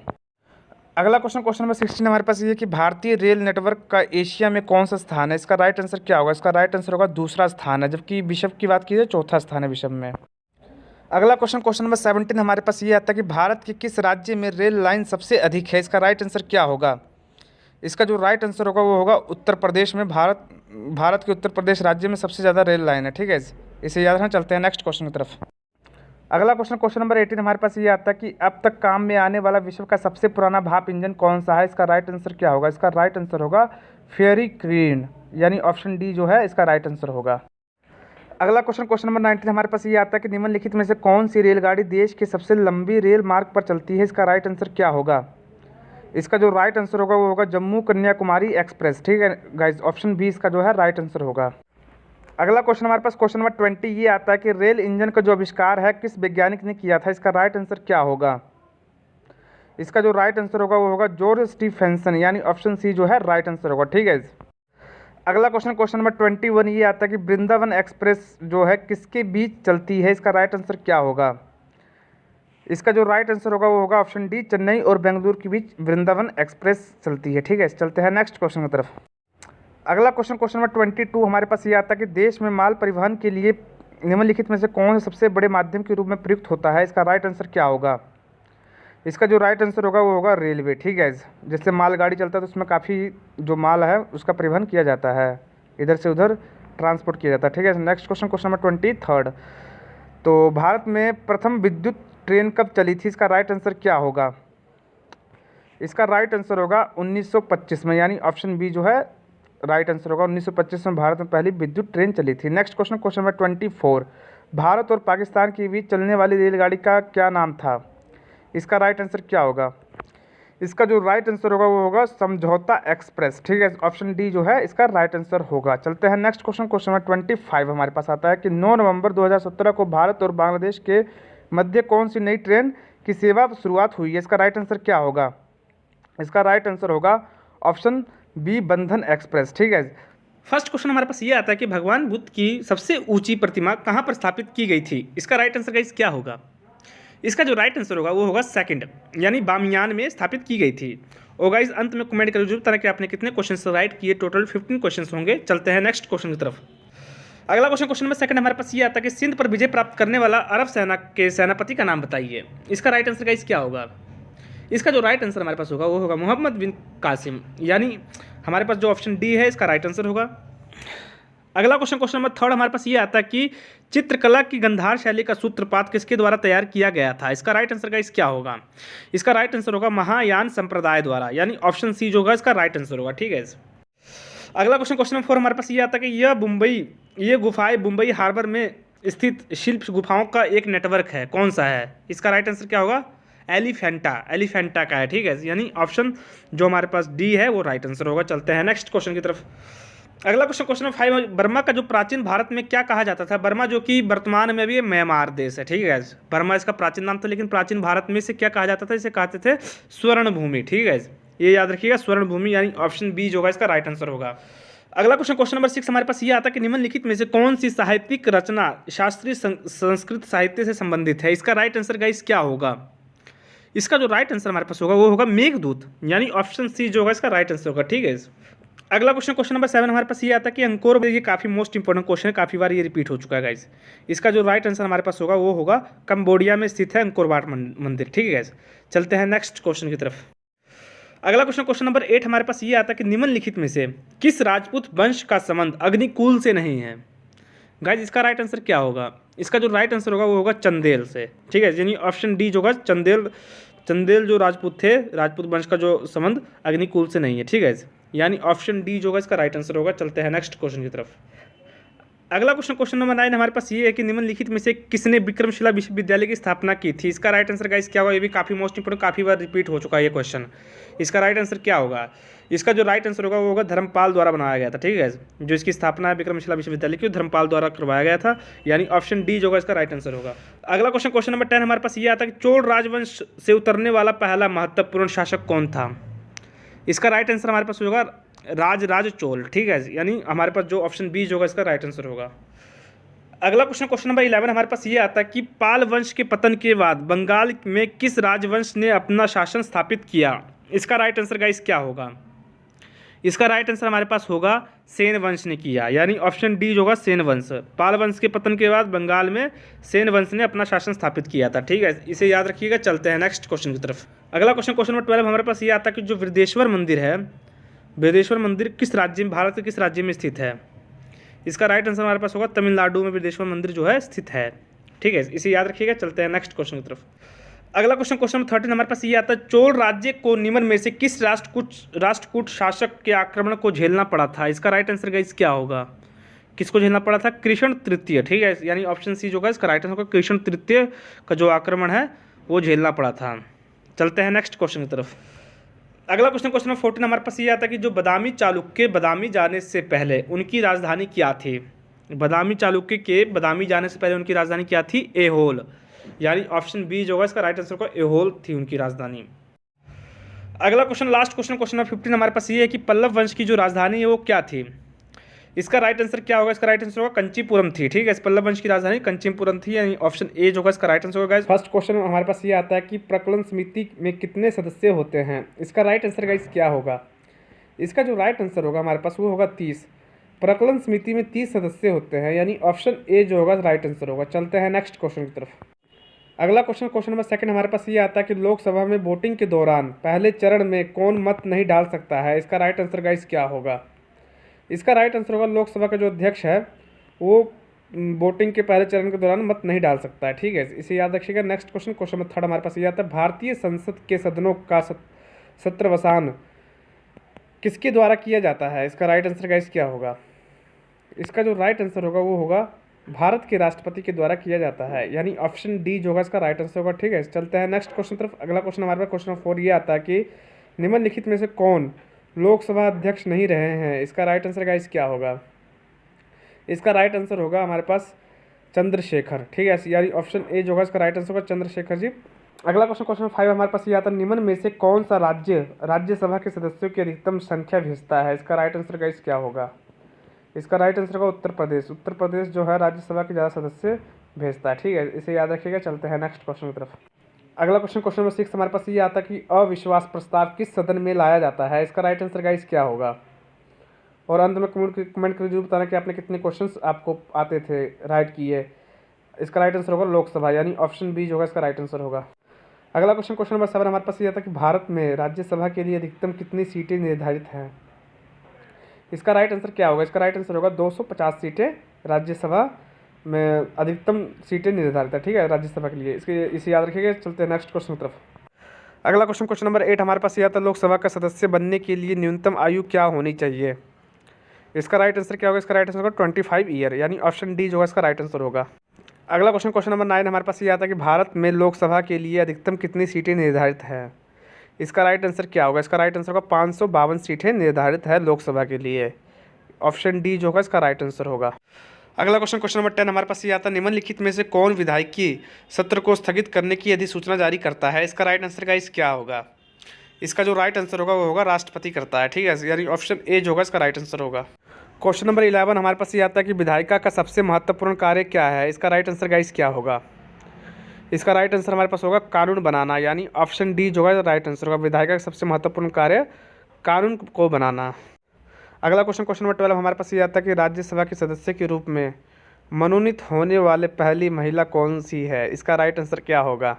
अगला क्वेश्चन, क्वेश्चन नंबर 16 हमारे पास ये है कि भारतीय रेल नेटवर्क का एशिया में कौन सा स्थान है? इसका राइट आंसर क्या होगा? इसका राइट आंसर होगा दूसरा स्थान है, जबकि विश्व की बात की जाए चौथा स्थान है विश्व में। अगला क्वेश्चन, क्वेश्चन नंबर 17 हमारे पास ये आता है कि भारत के किस राज्य में रेल लाइन सबसे अधिक है? इसका राइट आंसर क्या होगा? इसका जो राइट आंसर होगा वो होगा उत्तर प्रदेश में। भारत के उत्तर प्रदेश राज्य में सबसे ज़्यादा रेल लाइन है। ठीक है, इसे याद रखना। चलते हैं नेक्स्ट क्वेश्चन की तरफ। अगला क्वेश्चन, क्वेश्चन नंबर 18 हमारे पास ये आता है कि अब तक काम में आने वाला विश्व का सबसे पुराना भाप इंजन कौन सा है? इसका राइट आंसर क्या होगा? इसका राइट आंसर होगा फेरी क्वीन, यानी ऑप्शन डी जो है इसका राइट आंसर होगा। अगला क्वेश्चन, क्वेश्चन नंबर 19 हमारे पास ये आता है कि निम्नलिखित में से कौन सी रेलगाड़ी देश के सबसे लंबी रेल मार्ग पर चलती है? इसका राइट आंसर क्या होगा? इसका जो राइट आंसर होगा वो होगा जम्मू कन्याकुमारी एक्सप्रेस। ठीक है गाइज, ऑप्शन बी इसका जो है राइट आंसर होगा। अगला क्वेश्चन हमारे पास क्वेश्चन नंबर 20 ये आता है कि रेल इंजन का जो आविष्कार है किस वैज्ञानिक ने किया था, इसका राइट आंसर क्या होगा। इसका जो राइट आंसर होगा वो होगा जॉर्ज स्टीफेंसन, यानी ऑप्शन सी जो है राइट आंसर होगा। ठीक है। अगला क्वेश्चन क्वेश्चन नंबर 21 ये आता है कि वृंदावन एक्सप्रेस जो है किसके बीच चलती है, इसका राइट आंसर क्या होगा। इसका जो राइट आंसर होगा वो होगा ऑप्शन डी, चेन्नई और बेंगलुरु के बीच वृंदावन एक्सप्रेस चलती है। ठीक है, चलते हैं नेक्स्ट क्वेश्चन की तरफ। अगला क्वेश्चन क्वेश्चन नंबर 22 हमारे पास ये आता है कि देश में माल परिवहन के लिए निम्नलिखित में से कौन सबसे बड़े माध्यम के रूप में प्रयुक्त होता है, इसका राइट आंसर क्या होगा। इसका जो राइट आंसर होगा वो होगा रेलवे। ठीक है, जैसे मालगाड़ी चलता है तो उसमें काफ़ी जो माल है उसका परिवहन किया जाता है, इधर से उधर ट्रांसपोर्ट किया जाता है। ठीक है, नेक्स्ट क्वेश्चन क्वेश्चन नंबर 23 तो भारत में प्रथम विद्युत ट्रेन कब चली थी, इसका राइट आंसर क्या होगा। इसका राइट आंसर होगा 1925 में, यानी ऑप्शन बी जो है राइट आंसर होगा। 1925 में भारत में पहली विद्युत ट्रेन चली थी। Next question question number 24 Bharat और पाकिस्तान के बीच चलने वाली रेलगाड़ी का क्या नाम था, इसका राइट आंसर क्या होगा। इसका जो राइट आंसर होगा वो होगा समझौता एक्सप्रेस। ठीक है, ऑप्शन डी जो है इसका राइट आंसर होगा। चलते हैं नेक्स्ट क्वेश्चन क्वेश्चन नंबर 25 हमारे पास आता है कि 9 नवंबर 2017 को भारत और बांग्लादेश के मध्य कौन सी नई ट्रेन की सेवा शुरुआत हुई है, इसका राइट आंसर क्या होगा। इसका राइट आंसर होगा ऑप्शन बी, बंधन एक्सप्रेस। ठीक है, फर्स्ट क्वेश्चन हमारे पास ये आता है कि भगवान बुद्ध की सबसे ऊंची प्रतिमा कहाँ पर स्थापित की गई थी, इसका राइट आंसर गाइस क्या होगा। इसका जो राइट आंसर होगा वो होगा सेकंड, यानी बामियान में स्थापित की गई थी। और गाइस अंत में कमेंट करो जरूर बताना कि आपने कितने क्वेश्चन राइट किए। टोटल 15 क्वेश्चन होंगे। चलते हैं नेक्स्ट क्वेश्चन की तरफ। अगला क्वेश्चन क्वेश्चन नंबर सेकंड हमारे पास ये आता है कि सिंध पर विजय प्राप्त करने वाला अरब सेना के सेनापति का नाम बताइए, इसका राइट आंसर गाइस क्या होगा। इसका जो राइट आंसर हमारे पास होगा वो होगा मोहम्मद बिन कासिम, यानी हमारे पास जो ऑप्शन डी है इसका राइट आंसर होगा। अगला क्वेश्चन क्वेश्चन नंबर थर्ड हमारे पास ये आता है कि चित्रकला की गंधार शैली का सूत्रपात किसके द्वारा तैयार किया गया था, इसका राइट आंसर गाइस क्या होगा। इसका राइट आंसर होगा महायान संप्रदाय द्वारा, यानी ऑप्शन सी जो होगा इसका राइट आंसर होगा। ठीक है, अगला क्वेश्चन क्वेश्चन नंबर 4 हमारे पास ये आता है कि ये गुफाएं मुंबई हार्बर में स्थित शिल्प गुफाओं का एक नेटवर्क है, कौन सा है, इसका राइट आंसर क्या होगा। एलिफेंटा का है। ठीक है, यानी ऑप्शन जो हमारे पास डी है वो राइट आंसर होगा। चलते हैं नेक्स्ट क्वेश्चन की तरफ। अगला क्वेश्चन क्वेश्चन नंबर 5 बर्मा का जो प्राचीन भारत में क्या कहा जाता था। बर्मा जो कि वर्तमान में भी म्यांमार देश है। ठीक है, बर्मा इसका प्राचीन नाम था, लेकिन प्राचीन भारत में इसे क्या कहा जाता था, इसे कहते थे स्वर्ण भूमि। ठीक है, ये याद रखिएगा स्वर्ण भूमि, यानी ऑप्शन बी जो होगा इसका राइट आंसर होगा। अगला क्वेश्चन क्वेश्चन नंबर 6 हमारे पास ये आता है कि निम्नलिखित में से कौन सी साहित्यिक रचना शास्त्रीय संस्कृत साहित्य से संबंधित है, इसका राइट आंसर गाइस क्या होगा। इसका जो राइट आंसर हमारे पास होगा वो होगा मेघदूत, यानी ऑप्शन सी जो होगा इसका राइट आंसर होगा। ठीक है, अगला क्वेश्चन क्वेश्चन नंबर 7 हमारे पास ये आता है कि अंकोर, ये काफ़ी मोस्ट इंपॉर्टेंट क्वेश्चन है, काफ़ी बार ये रिपीट हो चुका है गाइस। इसका जो राइट आंसर हमारे पास होगा वो होगा कंबोडिया में स्थित है अंकोर वाट मंदिर। ठीक है गाइस, चलते हैं नेक्स्ट क्वेश्चन की तरफ। अगला क्वेश्चन क्वेश्चन नंबर 8 हमारे पास ये आता है कि निम्नलिखित में से किस राजपूत वंश का संबंध अग्निकुल से नहीं है। गाइस इसका राइट आंसर क्या होगा। इसका जो राइट आंसर होगा वो होगा चंदेल से। ठीक है, यानी ऑप्शन डी जो होगा चंदेल जो राजपूत थे, राजपूत वंश का जो संबंध अग्निकुल से नहीं है। ठीक है, यानी ऑप्शन डी जो होगा इसका राइट आंसर होगा। चलते हैं नेक्स्ट क्वेश्चन की तरफ। अगला क्वेश्चन क्वेश्चन नंबर 9 हमारे पास ये है कि निम्नलिखित में से किसने विक्रमशिला विश्वविद्यालय की स्थापना की थी, इसका राइट आंसर गाइस क्या होगा। ये भी काफ़ी मोस्ट इंपोर्टेंट, काफ़ी बार रिपीट हो चुका है ये क्वेश्चन। इसका राइट आंसर क्या होगा। इसका जो राइट आंसर होगा वो होगा धर्मपाल द्वारा बनाया गया था। ठीक है, जो इसकी स्थापना है विक्रमशिला विश्वविद्यालय की धर्मपाल द्वारा करवाया गया था, यानी ऑप्शन डी जो होगा इसका राइट आंसर होगा। अगला क्वेश्चन क्वेश्चन नंबर 10 हमारे पास ये आता है कि चोल राजवंश से उतरने वाला पहला महत्वपूर्ण शासक कौन था। इसका राइट आंसर हमारे पास होगा राज चोल। ठीक है, यानी हमारे पास जो ऑप्शन बी जो होगा इसका राइट आंसर होगा। अगला क्वेश्चन क्वेश्चन नंबर 11 हमारे पास ये आता है कि पाल वंश के पतन के बाद बंगाल में किस राजवंश ने अपना शासन स्थापित किया, इसका राइट आंसर गाइस क्या होगा। इसका राइट आंसर हमारे पास होगा सेन वंश ने किया, यानी ऑप्शन डी जो होगा सेन वंश। पाल वंश के पतन के बाद बंगाल में सेन वंश ने अपना शासन स्थापित किया था। ठीक है, इसे याद रखिएगा। चलते हैं नेक्स्ट क्वेश्चन की तरफ। अगला क्वेश्चन क्वेश्चन नंबर 12 हमारे पास ये आता है कि जो वृद्धेश्वर मंदिर है, वृद्धेश्वर मंदिर किस राज्य में, भारत के किस राज्य में स्थित है। इसका राइट आंसर हमारे पास होगा तमिलनाडु में वृद्धेश्वर मंदिर जो है स्थित है। ठीक है, इसे याद रखिएगा। चलते हैं नेक्स्ट क्वेश्चन की तरफ। अगला क्वेश्चन क्वेश्चन नंबर 13 हमारे पास ये आता है चोल राज्य को निम्न में से किस राष्ट्रकूट शासक के आक्रमण को झेलना पड़ा था। इसका राइट आंसर गाइस क्या होगा। किसको झेलना पड़ा था, कृष्ण तृतीय। ठीक है, यानी ऑप्शन सी जो होगा इसका राइट आंसर होगा कृष्ण तृतीय का जो आक्रमण है वो झेलना पड़ा था। चलते हैं नेक्स्ट क्वेश्चन की तरफ। अगला क्वेश्चन क्वेश्चन नंबर 14 हमारे पास ये आता है कि जो बदामी चालुक्य बदामी जाने से पहले उनकी राजधानी क्या थी। बादामी चालुक्य के बादामी जाने से पहले उनकी राजधानी क्या थी? एहोल। यानी ऑप्शन बी जो होगा इसका राइट आंसर होगा एहोल थी उनकी राजधानी। अगला question, last question, question number 15 हमारे पास ये है कि पल्लव वंश की जो राजधानी है वो क्या थी? इसका राइट आंसर क्या होगा? इसका राइट आंसर होगा कंचीपुरम थी। ठीक है, इस पल्लव वंश की राजधानी कंचीपुरम थी, यानी ऑप्शन ए जो होगा इसका राइट आंसर होगा। फर्स्ट क्वेश्चन हमारे पास ये आता है कि प्रकलन समिति में कितने सदस्य होते हैं? इसका राइट आंसर गाइस क्या होगा? इसका जो राइट आंसर होगा हमारे पास वो होगा 30। प्रकलन समिति में 30 सदस्य होते हैं, यानी ऑप्शन ए जो होगा राइट आंसर होगा। चलते हैं नेक्स्ट क्वेश्चन की तरफ। अगला क्वेश्चन, क्वेश्चन नंबर सेकंड हमारे पास ये आता है कि लोकसभा में वोटिंग के दौरान पहले चरण में कौन मत नहीं डाल सकता है? इसका राइट आंसर गाइस क्या होगा? इसका राइट आंसर होगा लोकसभा का जो अध्यक्ष है वो वोटिंग के पहले चरण के दौरान मत नहीं डाल सकता है। ठीक है, इसे याद रखिएगा। Next question, question number third हमारे पास ये आता है भारतीय संसद के सदनों का सत्रवसान किसके द्वारा किया जाता है? इसका राइट आंसर गाइस क्या होगा? इसका जो राइट आंसर होगा वो होगा भारत के राष्ट्रपति के द्वारा किया जाता है, यानी ऑप्शन डी जो होगा इसका राइट आंसर होगा। ठीक है, चलते हैं नेक्स्ट क्वेश्चन तरफ। अगला क्वेश्चन हमारे पास क्वेश्चन नंबर 4 ये आता है कि निम्नलिखित में से कौन लोकसभा अध्यक्ष नहीं रहे हैं? इसका राइट आंसर गाइस क्या होगा? इसका राइट आंसर होगा हमारे पास चंद्रशेखर। ठीक है, यानी ऑप्शन ए जो होगा इसका राइट आंसर होगा चंद्रशेखर जी। अगला क्वेश्चन, क्वेश्चन 5 हमारे पास ये आता है निम्न में से कौन सा राज्य राज्यसभा के सदस्यों की अधिकतम संख्या भेजता है? इसका राइट आंसर गाइस क्या होगा? इसका राइट आंसर होगा उत्तर प्रदेश। उत्तर प्रदेश जो है राज्यसभा के ज़्यादा सदस्य भेजता है। ठीक है, इसे याद रखिएगा। चलते हैं नेक्स्ट क्वेश्चन की तरफ। अगला क्वेश्चन, क्वेश्चन नंबर 6 हमारे पास ये आता है कि अविश्वास प्रस्ताव किस सदन में लाया जाता है? इसका राइट आंसर गाइस क्या होगा? और अंत में कमेंट कर जरूर बताना कि आपने कितने क्वेश्चंस आपको आते थे राइट किए। इसका राइट आंसर होगा लोकसभा, यानी ऑप्शन बी जो होगा इसका राइट आंसर होगा। अगला क्वेश्चन, क्वेश्चन नंबर 7 हमारे पास ये आता है कि भारत में राज्यसभा के लिए अधिकतम कितनी सीटें निर्धारित हैं? इसका राइट आंसर क्या होगा? इसका राइट आंसर होगा 250 सीटें राज्यसभा में अधिकतम सीटें निर्धारित है। ठीक है, राज्यसभा के लिए इसे याद रखिएगा। चलते हैं नेक्स्ट क्वेश्चन की तरफ। अगला क्वेश्चन, क्वेश्चन नंबर 8 हमारे पास ये आता है लोकसभा का सदस्य बनने के लिए न्यूनतम आयु क्या होनी चाहिए? इसका राइट आंसर क्या होगा? इसका राइट आंसर होगा 25 ईयर, यानी ऑप्शन डी जो होगा इसका राइट आंसर होगा। अगला क्वेश्चन, क्वेश्चन नंबर 9 हमारे पास ये आता है कि भारत में लोकसभा के लिए अधिकतम कितनी सीटें निर्धारित है? इसका राइट आंसर क्या होगा? इसका राइट आंसर होगा 552 सीटें निर्धारित है लोकसभा के लिए। ऑप्शन डी जो होगा इसका राइट आंसर होगा। अगला क्वेश्चन, क्वेश्चन नंबर 10 हमारे पास ये आता है निम्नलिखित में से कौन विधायिकी सत्र को स्थगित करने की अधिसूचना जारी करता है? इसका राइट आंसर गाइस क्या होगा? इसका जो राइट आंसर होगा वो होगा राष्ट्रपति करता है। ठीक है, यानी ऑप्शन ए जो होगा इसका राइट आंसर होगा। क्वेश्चन नंबर 11 हमारे पास ये आता है कि विधायिका का सबसे महत्वपूर्ण कार्य क्या है? इसका राइट आंसर गाइस क्या होगा? इसका राइट आंसर हमारे पास होगा कानून बनाना, यानी ऑप्शन डी जो है राइट आंसर होगा। विधायिका का सबसे महत्वपूर्ण कार्य कानून को बनाना। अगला क्वेश्चन, क्वेश्चन नंबर 12 हमारे पास ये आता है कि राज्यसभा के सदस्य के रूप में मनोनीत होने वाले पहली महिला कौन सी है? इसका राइट आंसर क्या होगा?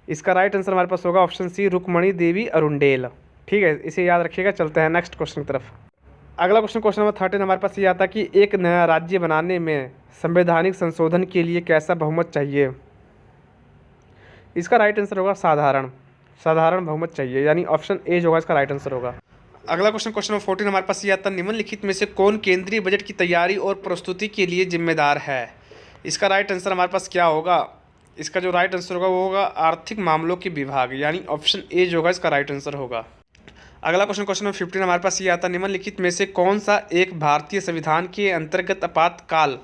इसका राइट आंसर हमारे पास होगा ऑप्शन सी रुक्मणी देवी अरुंडेल। ठीक है, इसे याद रखिएगा। चलते हैं नेक्स्ट क्वेश्चन की तरफ। अगला क्वेश्चन, क्वेश्चन नंबर 13 हमारे पास ये आता है कि एक नया राज्य बनाने में संवैधानिक संशोधन के लिए कैसा बहुमत चाहिए? इसका राइट आंसर होगा साधारण बहुमत चाहिए, यानी ऑप्शन ए जो होगा इसका राइट आंसर होगा। अगला क्वेश्चन, क्वेश्चन नंबर 14 हमारे पास ये आता है निम्नलिखित में से कौन केंद्रीय बजट की तैयारी और प्रस्तुति के लिए जिम्मेदार है? इसका राइट आंसर हमारे पास क्या होगा? इसका जो राइट आंसर होगा वो होगा आर्थिक मामलों के विभाग, यानी ऑप्शन ए जो होगा इसका राइट आंसर होगा। अगला क्वेश्चन, क्वेश्चन नंबर 15 हमारे पास ये आता है निम्नलिखित में से कौन सा एक भारतीय संविधान के अंतर्गत आपातकाल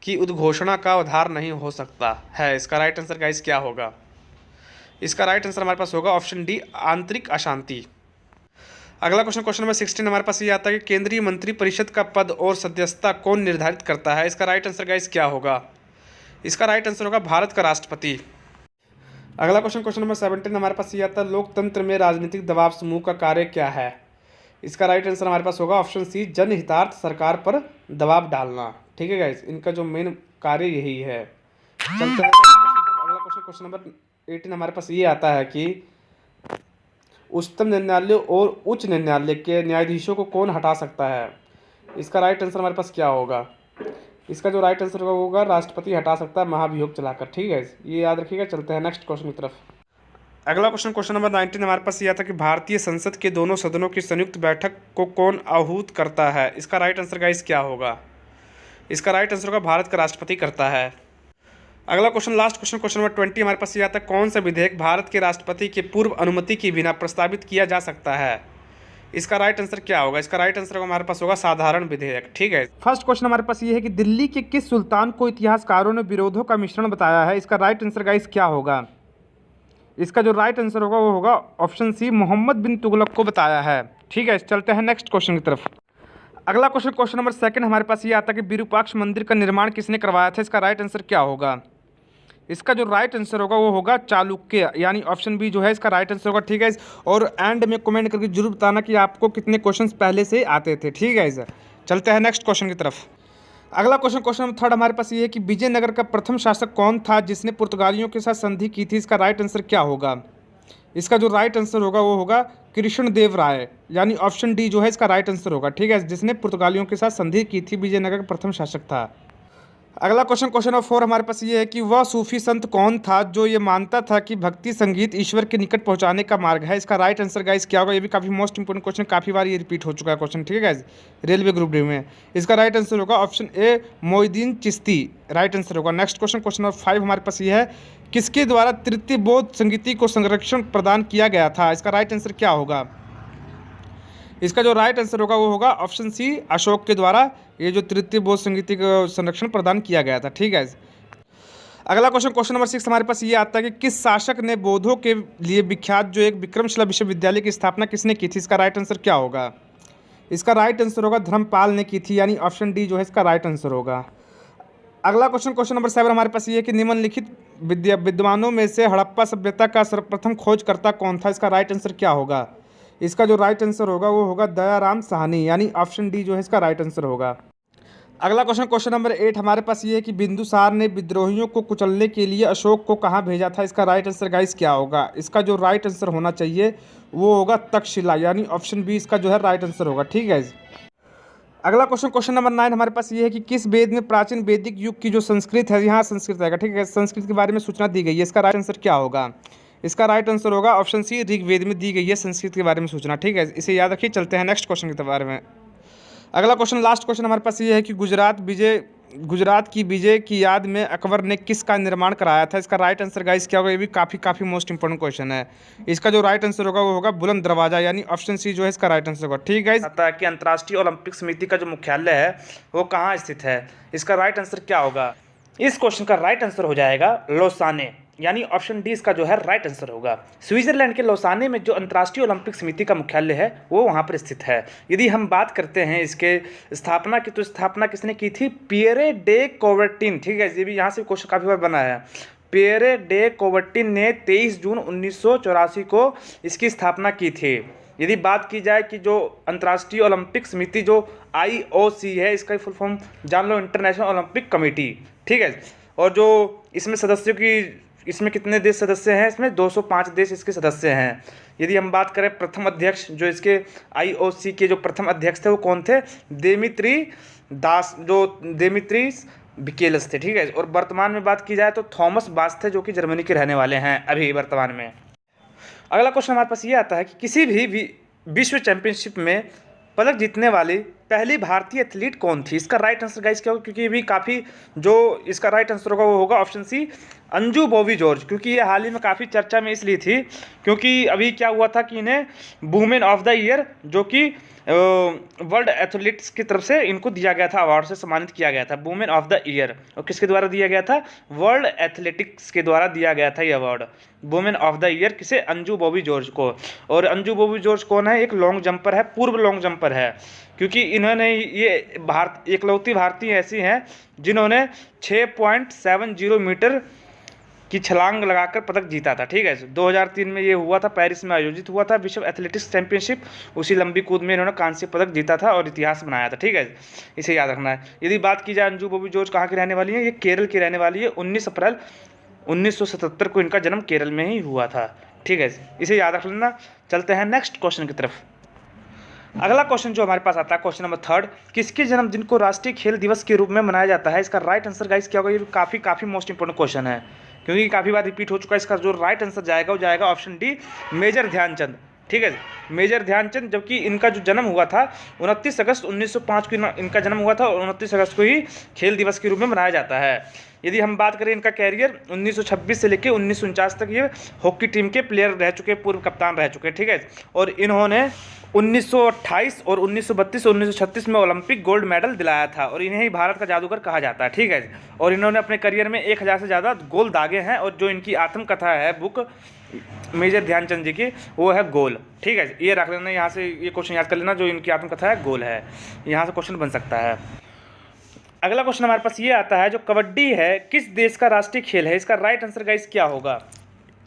की उद्घोषणा का उदाहरण नहीं हो सकता है? इसका राइट आंसर गाइस क्या होगा? इसका राइट आंसर हमारे पास होगा ऑप्शन डी आंतरिक अशांति। अगला क्वेश्चन, क्वेश्चन नंबर 16 हमारे पास ये आता है कि केंद्रीय मंत्री परिषद का पद और सदस्यता कौन निर्धारित करता है? इसका राइट आंसर गाइस क्या होगा? इसका राइट आंसर होगा भारत का राष्ट्रपति। अगला क्वेश्चन, क्वेश्चन नंबर 17 हमारे पास ये आता है लोकतंत्र में राजनीतिक दबाव समूह का कार्य क्या है? इसका राइट आंसर हमारे पास होगा ऑप्शन सी जनहितार्थ सरकार पर दबाव डालना। ठीक है गाइस, इनका जो मेन कार्य यही है। चलते हैं अगला क्वेश्चन, क्वेश्चन नंबर 18 हमारे पास ये आता है कि उच्चतम न्यायालय और उच्च न्यायालय के न्यायाधीशों को कौन हटा सकता है? इसका राइट आंसर हमारे पास क्या होगा? इसका जो राइट आंसर होगा राष्ट्रपति हटा सकता है महाभियोग चलाकर। ठीक है, ये याद रखिएगा। चलते हैं नेक्स्ट क्वेश्चन की तरफ। अगला क्वेश्चन, क्वेश्चन नंबर 19 हमारे पास ये आता है कि भारतीय संसद के दोनों सदनों की संयुक्त बैठक को कौन आहूत करता है? इसका राइट आंसर गाइस क्या होगा? इसका राइट आंसर होगा भारत का राष्ट्रपति करता है। अगला question, last question, question number 20 हमारे पास ये आता है कौन सा विधेयक भारत के राष्ट्रपति के पूर्व अनुमति के बिना प्रस्तावित किया जा सकता है? इसका राइट आंसर क्या होगा? इसका राइट आंसर हमारे पास होगा साधारण विधेयक। ठीक है, फर्स्ट क्वेश्चन हमारे पास ये है कि दिल्ली के किस सुल्तान को इतिहासकारों ने विरोधों का मिश्रण बताया है? इसका राइट आंसर गाइस क्या होगा? इसका जो राइट आंसर होगा वो होगा ऑप्शन सी, मोहम्मद बिन तुगलक को बताया है। ठीक है, चलते हैं नेक्स्ट क्वेश्चन की तरफ। अगला क्वेश्चन, क्वेश्चन नंबर सेकंड हमारे पास ये आता है कि विरूपाक्ष मंदिर का निर्माण किसने करवाया था? इसका राइट आंसर क्या होगा? इसका जो राइट आंसर होगा वो होगा चालुक्य, यानी ऑप्शन बी जो है इसका राइट आंसर होगा। ठीक है, और एंड में कमेंट करके जरूर बताना कि आपको कितने क्वेश्चंस पहले से आते थे। ठीक है, चलते हैं नेक्स्ट क्वेश्चन की तरफ। अगला क्वेश्चन, क्वेश्चन नंबर थर्ड हमारे पास ये है कि विजयनगर का प्रथम शासक कौन था जिसने पुर्तगालियों के साथ संधि की थी? इसका राइट आंसर क्या होगा? इसका जो राइट आंसर होगा वो होगा कृष्णदेव राय, यानी ऑप्शन डी जो है इसका राइट आंसर होगा। ठीक है, जिसने पुर्तगालियों के साथ संधि की थी, विजयनगर का प्रथम शासक था। अगला क्वेश्चन, क्वेश्चन नंबर 4 हमारे पास ये है कि वह सूफी संत कौन था जो ये मानता था कि भक्ति संगीत ईश्वर के निकट पहुंचाने का मार्ग है? इसका राइट आंसर गाइस क्या होगा? ये भी काफ़ी मोस्ट इंपोर्टेंट क्वेश्चन, काफ़ी बार ये रिपीट हो चुका है क्वेश्चन। ठीक है गाइस, रेलवे ग्रुप डी में। इसका राइट आंसर होगा option A, Moinuddin Chishti, right answer होगा। नेक्स्ट क्वेश्चन, क्वेश्चन नंबर 5 हमारे पास ये है, किसके द्वारा तृतीय बौद्ध संगीति को संरक्षण प्रदान किया गया था? इसका राइट आंसर क्या होगा? इसका जो राइट आंसर होगा वो होगा ऑप्शन सी, अशोक के द्वारा ये जो तृतीय बौद्ध संगीति को संरक्षण प्रदान किया गया था। ठीक है, अगला क्वेश्चन, क्वेश्चन नंबर 6 हमारे पास ये आता है कि किस शासक ने बौद्धों के लिए विख्यात जो एक विक्रमशिला विश्वविद्यालय की स्थापना किसने की थी? इसका राइट आंसर क्या होगा? इसका राइट आंसर होगा धर्मपाल ने की थी, यानी ऑप्शन डी जो है इसका राइट आंसर होगा। अगला क्वेश्चन, क्वेश्चन नंबर 7 हमारे पास ये है कि निम्नलिखित विद्वानों में से हड़प्पा सभ्यता का सर्वप्रथम खोजकर्ता कौन था? इसका राइट आंसर क्या होगा? इसका जो राइट आंसर होगा वो होगा दयाराम साहनी, यानी ऑप्शन डी जो है इसका राइट आंसर होगा। अगला क्वेश्चन, क्वेश्चन नंबर 8 हमारे पास ये है कि बिंदुसार ने विद्रोहियों को कुचलने के लिए अशोक को कहाँ भेजा था? इसका राइट आंसर गाइस क्या होगा? इसका जो राइट आंसर होना चाहिए वो होगा तक्षशिला, यानी ऑप्शन बी इसका जो है राइट आंसर होगा। ठीक है, अगला क्वेश्चन, क्वेश्चन नंबर 9 हमारे पास ये है कि किस वेद में प्राचीन वैदिक युग की जो संस्कृत है, यहाँ संस्कृत आएगा। ठीक है, संस्कृत के बारे में सूचना दी गई है। इसका राइट आंसर क्या होगा? इसका राइट आंसर होगा ऑप्शन सी, ऋग्वेद में दी गई है संस्कृत के बारे में सूचना। ठीक है, इसे याद रखिए। चलते हैं नेक्स्ट क्वेश्चन के बारे में। अगला क्वेश्चन, लास्ट क्वेश्चन हमारे पास ये है कि गुजरात की विजय की याद में अकबर ने किसका निर्माण कराया था? इसका राइट आंसर गाइस क्या होगा? ये भी काफ़ी मोस्ट इंपोर्टेंट क्वेश्चन है। इसका जो राइट आंसर होगा वो होगा बुलंद दरवाजा, यानी ऑप्शन सी जो है इसका राइट आंसर होगा। ठीक है, आता है कि अंतर्राष्ट्रीय ओलंपिक समिति का जो मुख्यालय है वो कहाँ स्थित है? इसका राइट आंसर क्या होगा? इस क्वेश्चन का राइट आंसर हो जाएगा लोसाने, यानी ऑप्शन डी इसका जो है राइट आंसर होगा। स्विट्जरलैंड के लोसाने में जो अंतर्राष्ट्रीय ओलंपिक समिति का मुख्यालय है वो वहाँ पर स्थित है। यदि हम बात करते हैं इसके स्थापना की, तो स्थापना किसने की थी? Pierre de Coubertin. ठीक है, ये भी यहाँ से क्वेश्चन काफ़ी बार बना है। पियरे डे कोवर्टिन ने 23 जून 1984 को इसकी स्थापना की थी। यदि बात की जाए कि जो अंतर्राष्ट्रीय ओलंपिक समिति जो IOC है, इसका फुल फॉर्म जान लो, इंटरनेशनल ओलंपिक कमेटी। ठीक है, और जो इसमें सदस्यों की, इसमें कितने देश सदस्य हैं? इसमें 205 देश इसके सदस्य हैं। यदि हम बात करें प्रथम अध्यक्ष, जो इसके IOC के जो प्रथम अध्यक्ष थे वो कौन थे? देमित्रिस बिकेलस थे। ठीक है, और वर्तमान में बात की जाए तो थॉमस बाच थे, जो कि जर्मनी के रहने वाले हैं अभी वर्तमान में। अगला क्वेश्चन हमारे पास ये आता है कि किसी भी विश्व चैंपियनशिप में पदक जीतने वाली पहली भारतीय एथलीट कौन थी? इसका राइट आंसर गाइस क्या होगा? क्योंकि ये भी काफ़ी, जो इसका राइट आंसर होगा वो होगा ऑप्शन सी, अंजू बॉबी जॉर्ज। क्योंकि ये हाल ही में काफ़ी चर्चा में इसलिए थी क्योंकि अभी क्या हुआ था कि इन्हें वुमेन ऑफ द ईयर, जो कि वर्ल्ड एथलीट्स की तरफ से इनको दिया गया था, अवार्ड से सम्मानित किया गया था, वुमेन ऑफ द ईयर। और किसके द्वारा दिया गया था? वर्ल्ड एथलेटिक्स के द्वारा दिया गया था ये award, women of the year, किसे? अंजू बॉबी जॉर्ज को। और अंजू बॉबी जॉर्ज कौन है? एक लॉन्ग जंपर है, पूर्व लॉन्ग जंपर है। क्योंकि इन्होंने ये एकलौती भारतीय ऐसी हैं जिन्होंने 6.70 मीटर की छलांग लगाकर पदक जीता था। ठीक है, 2003 में ये हुआ था, पेरिस में आयोजित हुआ था विश्व एथलेटिक्स चैंपियनशिप। उसी लंबी कूद में इन्होंने कांस्य पदक जीता था और इतिहास बनाया था। ठीक है, इसे याद रखना है। यदि बात की जाए अंजू बॉबी जॉर्ज कहाँ की रहने वाली है? ये केरल की रहने वाली है। 19 अप्रैल 1977 को इनका जन्म केरल में ही हुआ था। ठीक है, इसे याद रख लेना। चलते हैं नेक्स्ट क्वेश्चन की तरफ। अगला क्वेश्चन जो हमारे पास आता है, क्वेश्चन नंबर 3, किसके जन्मदिन को राष्ट्रीय खेल दिवस के रूप में मनाया जाता है? इसका राइट आंसर गाइस क्या होगा? ये काफ़ी मोस्ट इंपोर्टेंट क्वेश्चन है क्योंकि काफ़ी बार रिपीट हो चुका है। इसका जो राइट आंसर जाएगा वो जाएगा ऑप्शन डी, मेजर ध्यानचंद। ठीक है। मेजर ध्यानचंद, जबकि इनका जो जन्म हुआ था 29 अगस्त 1905 को इनका जन्म हुआ था और 29 अगस्त को ही खेल दिवस के रूप में मनाया जाता है। यदि हम बात करें इनका कैरियर 1926 से लेकर 1949 तक ये हॉकी टीम के प्लेयर रह चुके, पूर्व कप्तान रह चुके, ठीक है। और इन्होंने 1928 और 1932 और 1936 में ओलंपिक गोल्ड मेडल दिलाया था और इन्हें ही भारत का जादूगर कहा जाता है, ठीक है। और इन्होंने अपने करियर में 1000 से ज़्यादा गोल दागे हैं और जो इनकी आत्मकथा है बुक मेजर ध्यानचंद जी की, वो है गोल, ठीक है। ये रख लेना, यहाँ से ये क्वेश्चन याद कर लेना, जो इनकी आत्मकथा है गोल है, यहाँ से क्वेश्चन बन सकता है। अगला क्वेश्चन हमारे पास ये आता है, जो कबड्डी है किस देश का राष्ट्रीय खेल है? इसका राइट आंसर गाइस क्या होगा?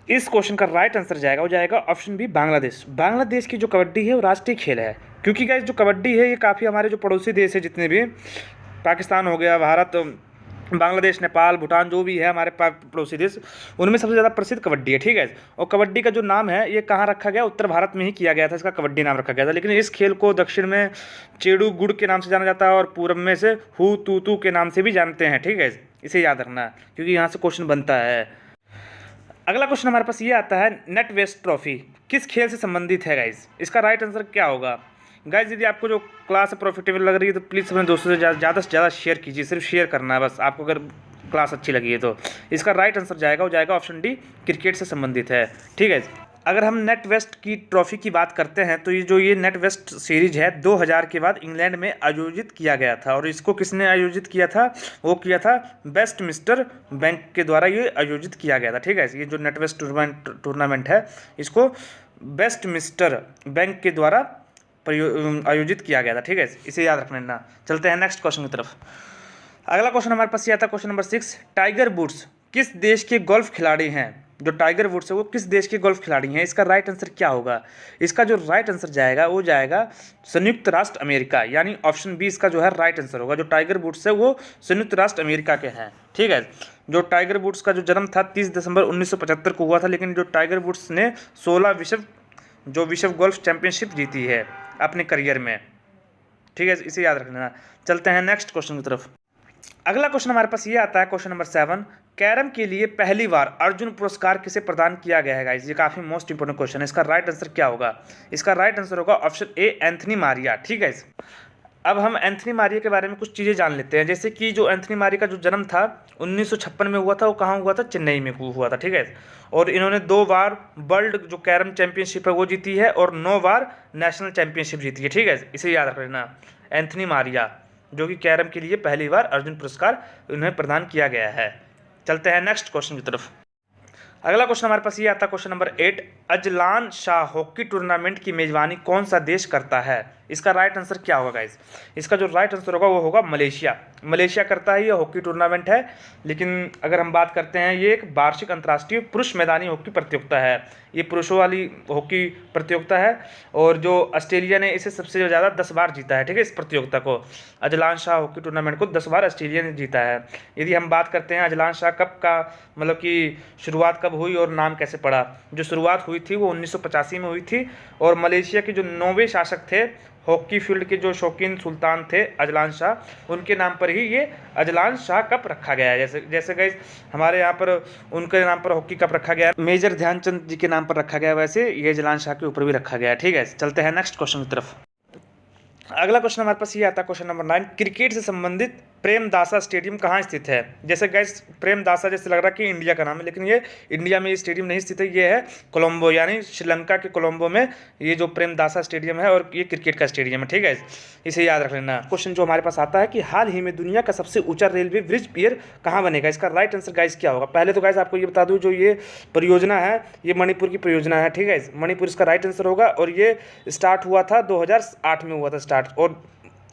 इस क्वेश्चन का राइट आंसर जाएगा, वो जाएगा ऑप्शन बी, बांग्लादेश। बांग्लादेश की जो कबड्डी है वो राष्ट्रीय खेल है, क्योंकि गाइस जो कबड्डी है ये काफ़ी हमारे जो पड़ोसी देश है जितने भी, पाकिस्तान हो गया, भारत, बांग्लादेश, नेपाल, भूटान, जो भी है हमारे पड़ोसी देश, उनमें सबसे ज़्यादा प्रसिद्ध कबड्डी है, ठीक है। और कबड्डी का जो नाम है ये कहाँ रखा गया? उत्तर भारत में ही किया गया था, इसका कबड्डी नाम रखा गया था। लेकिन इस खेल को दक्षिण में चेड़ू गुड़ के नाम से जाना जाता है और पूर्व में से हु तू के नाम से भी जानते हैं, ठीक है। इसे याद रखना क्योंकि यहाँ से क्वेश्चन बनता है। अगला क्वेश्चन हमारे पास ये आता है, नेट वेस्ट ट्रॉफी किस खेल से संबंधित है गाइज? इसका राइट आंसर क्या होगा? गाइज यदि आपको जो क्लास प्रॉफिटेबल लग रही है तो प्लीज़ अपने दोस्तों से ज़्यादा से ज़्यादा शेयर कीजिए, सिर्फ शेयर करना है बस, आपको अगर क्लास अच्छी लगी है तो। इसका राइट आंसर जाएगा, वो जाएगा ऑप्शन डी, क्रिकेट से संबंधित है, ठीक है। अगर हम नेट वेस्ट की ट्रॉफी की बात करते हैं तो ये नेट वेस्ट सीरीज है 2000 के बाद इंग्लैंड में आयोजित किया गया था और इसको किसने आयोजित किया था? वो किया था वेस्टमिंस्टर बैंक के द्वारा ये आयोजित किया गया था, ठीक है। ये जो नेट वेस्ट टूर्नामेंट है इसको वेस्टमिंस्टर बैंक के द्वारा आयोजित किया गया था, ठीक है। इसे याद रख लेना। चलते हैं नेक्स्ट क्वेश्चन की तरफ। अगला क्वेश्चन हमारे पास ये आता है, क्वेश्चन नंबर 6, टाइगर वुड्स किस देश के गोल्फ खिलाड़ी हैं? जो टाइगर वुड्स है वो किस देश के गोल्फ खिलाड़ी हैं? इसका राइट आंसर क्या होगा? इसका जो राइट आंसर जाएगा वो जाएगा संयुक्त राष्ट्र अमेरिका, यानी ऑप्शन बी इसका जो है राइट आंसर होगा। जो टाइगर वुड्स है वो संयुक्त राष्ट्र अमेरिका के हैं, ठीक है। जो टाइगर वुड्स का जो जन्म था 30 दिसंबर 1975 को हुआ था, लेकिन जो टाइगर वुड्स ने 16 विश्व गोल्फ चैंपियनशिप जीती है अपने करियर में, ठीक है। इसे याद रखना। चलते हैं नेक्स्ट क्वेश्चन की तरफ। अगला क्वेश्चन हमारे पास ये आता है, क्वेश्चन नंबर 7, कैरम के लिए पहली बार अर्जुन पुरस्कार किसे प्रदान किया गया है गाइस? ये काफ़ी मोस्ट इंपोर्टेंट क्वेश्चन है। इसका राइट आंसर क्या होगा? इसका राइट आंसर होगा ऑप्शन ए, एंथनी मारिया, ठीक है। अब हम एंथनी मारिया के बारे में कुछ चीज़ें जान लेते हैं, जैसे कि जो एंथनी मारिया का जो जन्म था 1956 में हुआ था, वो कहाँ हुआ था? चेन्नई में हुआ था, ठीक है। और इन्होंने 2 बार वर्ल्ड जो कैरम चैंपियनशिप है वो जीती है और 9 बार नेशनल चैंपियनशिप जीती है, ठीक है। इसे याद रख लेना। एंथनी मारिया जो कि कैरम के लिए पहली बार अर्जुन पुरस्कार उन्हें प्रदान किया गया है। चलते हैं नेक्स्ट क्वेश्चन की तरफ। अगला क्वेश्चन हमारे पास ये आता है, question number 8, Azlan Shah hockey tournament की मेजबानी कौन सा देश करता है? इसका राइट आंसर क्या होगा गाइस? इसका जो राइट आंसर होगा वो होगा मलेशिया। मलेशिया करता है, ये हॉकी टूर्नामेंट है। लेकिन अगर हम बात करते हैं, ये एक वार्षिक अंतर्राष्ट्रीय पुरुष मैदानी हॉकी प्रतियोगिता है। ये पुरुषों वाली हॉकी प्रतियोगिता है और जो ऑस्ट्रेलिया ने इसे सबसे ज़्यादा 10 बार जीता है, ठीक है। इस प्रतियोगिता को, अजलान शाह हॉकी टूर्नामेंट को 10 बार ऑस्ट्रेलिया ने जीता है। यदि हम बात करते हैं अजलान शाह कप का, मतलब कि शुरुआत कब हुई और नाम कैसे पड़ा, जो शुरुआत हुई थी वो 1985 में हुई थी और मलेशिया के जो 9वें शासक थे, हॉकी फील्ड के जो शौकीन सुल्तान थे अजलान शाह, उनके नाम पर ही ये अजलान शाह कप रखा गया है। जैसे गाइस हमारे यहाँ पर उनके नाम पर हॉकी कप रखा गया, मेजर ध्यानचंद जी के नाम पर रखा गया, वैसे ये अजलान शाह के ऊपर भी रखा गया है, ठीक है। चलते हैं नेक्स्ट क्वेश्चन की तरफ। अगला क्वेश्चन हमारे पास ये आता है, क्वेश्चन नंबर 9, क्रिकेट से संबंधित प्रेमदासा स्टेडियम कहाँ स्थित है? जैसे गाइस प्रेमदासा जैसे लग रहा है कि इंडिया का नाम है, लेकिन ये इंडिया में ये स्टेडियम नहीं स्थित है, ये है कोलंबो, यानी श्रीलंका के कोलंबो में ये जो प्रेमदासा स्टेडियम है और ये क्रिकेट का स्टेडियम है, ठीक है। इसे याद रख लेना। क्वेश्चन जो हमारे पास आता है कि हाल ही में दुनिया का सबसे ऊंचा रेलवे ब्रिज पियर कहाँ बनेगा? इसका राइट आंसर गाइस क्या होगा? पहले तो गाइस आपको ये बता दूँ, जो ये परियोजना है ये मणिपुर की परियोजना है, ठीक है। मणिपुर इसका राइट आंसर होगा और ये स्टार्ट हुआ था 2008 में हुआ था स्टार्ट, और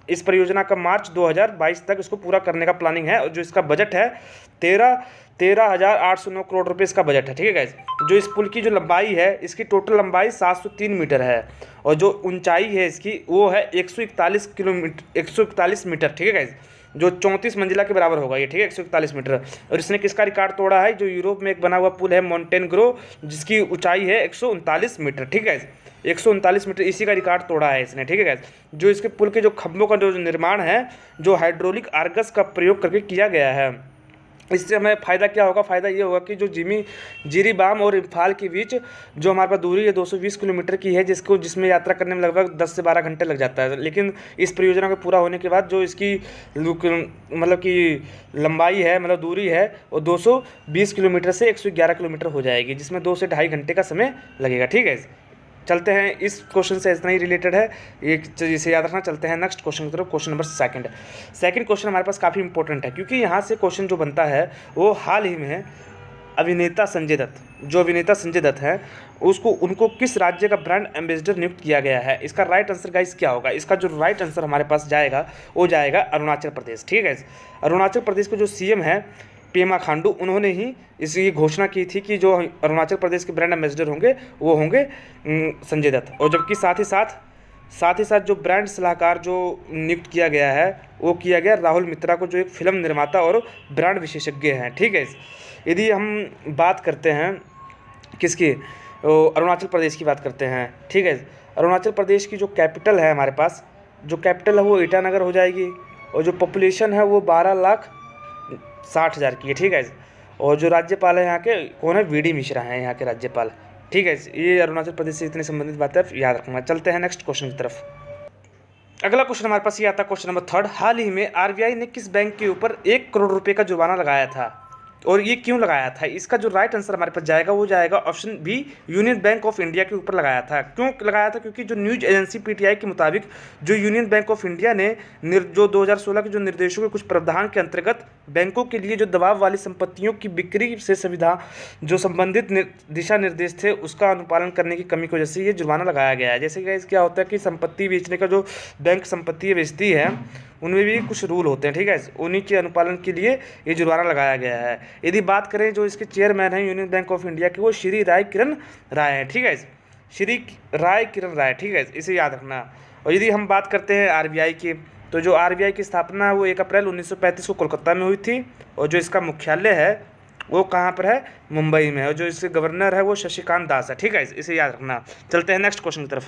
इस परियोजना का मार्च 2022 तक इसको पूरा करने का प्लानिंग है। और जो इसका बजट है 13,809 करोड़ रुपए इसका बजट है, ठीक है गाइस। जो इस पुल की जो लंबाई है, इसकी टोटल लंबाई 703 मीटर है और जो ऊंचाई है इसकी वो है 141 मीटर, ठीक है गाइस, जो 34 मंजिला के बराबर होगा ये, ठीक है, 141 मीटर। और इसने किसका रिकॉर्ड तोड़ा है? जो यूरोप में एक बना हुआ पुल है मोंटेनग्रो, जिसकी ऊंचाई है 139 मीटर, ठीक है, 139 मीटर, इसी का रिकॉर्ड तोड़ा है इसने, ठीक है गाइस। जो इसके पुल के जो खंभों का जो निर्माण है, जो हाइड्रोलिक आर्गस का प्रयोग करके किया गया है, इससे हमें फ़ायदा क्या होगा, फ़ायदा ये होगा कि जो जिरीबाम और इम्फाल के बीच जो हमारे पास दूरी है 220 किलोमीटर की है, जिसमें यात्रा करने में लगभग 10 से 12 घंटे लग जाता है। लेकिन इस परियोजना के पूरा होने के बाद जो इसकी मतलब कि लंबाई है, मतलब दूरी है, वो 220 किलोमीटर से 111 किलोमीटर हो जाएगी, जिसमें 2 से 2.5 घंटे का समय लगेगा। ठीक है, चलते हैं, इस क्वेश्चन से इतना ही रिलेटेड है, एक इसे याद रखना। चलते हैं नेक्स्ट क्वेश्चन की तरफ। क्वेश्चन नंबर सेकंड क्वेश्चन हमारे पास काफ़ी इंपॉर्टेंट है, क्योंकि यहाँ से क्वेश्चन जो बनता है वो हाल ही में अभिनेता संजय दत्त हैं उनको किस राज्य का ब्रांड एम्बेसडर नियुक्त किया गया है। इसका राइट आंसर गाइस क्या होगा? इसका जो राइट आंसर हमारे पास जाएगा वो जाएगा अरुणाचल प्रदेश। ठीक है, अरुणाचल प्रदेश के जो सीएम है पेमा खांडू, उन्होंने ही इसकी घोषणा की थी कि जो अरुणाचल प्रदेश के ब्रांड एम्बेसडर होंगे वो होंगे संजय दत्त। और जबकि साथ ही साथ जो ब्रांड सलाहकार जो नियुक्त किया गया है वो किया गया राहुल मित्रा को, जो एक फिल्म निर्माता और ब्रांड विशेषज्ञ हैं। ठीक है, यदि हम बात करते हैं किसकी, अरुणाचल प्रदेश की बात करते हैं। ठीक है, अरुणाचल प्रदेश की जो कैपिटल है हमारे पास, जो कैपिटल है वो ईटानगर हो जाएगी, और जो पॉपुलेशन है वो 12,60,000 की है। ठीक है, और जो राज्यपाल है यहाँ के कौन है? वी.डी. मिश्रा हैं यहाँ के राज्यपाल। ठीक है, ये अरुणाचल प्रदेश से इतनी संबंधित बातें आप याद रखना। चलते हैं नेक्स्ट क्वेश्चन की तरफ। अगला क्वेश्चन हमारे पास ये आता है, क्वेश्चन नंबर 3। हाल ही में आरबीआई ने किस बैंक के ऊपर 1 करोड़ रुपए का जुर्माना लगाया था और ये क्यों लगाया था? इसका जो राइट आंसर हमारे पास जाएगा वो जाएगा option B, Union Bank of India के ऊपर लगाया था। क्यों लगाया था? क्योंकि जो न्यूज एजेंसी पीटीआई के मुताबिक जो यूनियन बैंक ऑफ इंडिया ने जो 2016 के जो निर्देशों के कुछ प्रावधान के अंतर्गत बैंकों के लिए जो दबाव वाली संपत्तियों की बिक्री से सुविधा जो संबंधित दिशा निर्देश थे उसका अनुपालन करने की कमी की वजह से ये जुर्माना लगाया गया है। जैसे कि क्या होता है कि संपत्ति बेचने का जो बैंक संपत्ति बेचती है उनमें भी कुछ रूल होते हैं। ठीक है, उन्हीं के अनुपालन के लिए ये जुर्माना लगाया गया है। यदि बात करें जो इसके चेयरमैन हैं यूनियन बैंक ऑफ इंडिया के, वो श्री राय किरण राय हैं। ठीक है, श्री राय किरण राय। ठीक है, इसे याद रखना। और यदि हम बात करते हैं आरबीआई की, तो जो आरबीआई की स्थापना है वो 1 अप्रैल 1935 को कोलकाता में हुई थी, और जो इसका मुख्यालय है वो कहाँ पर है? मुंबई में है, और जो इसके गवर्नर है वो शशिकांत दास है। ठीक है, इसे याद रखना। चलते हैं नेक्स्ट क्वेश्चन की तरफ।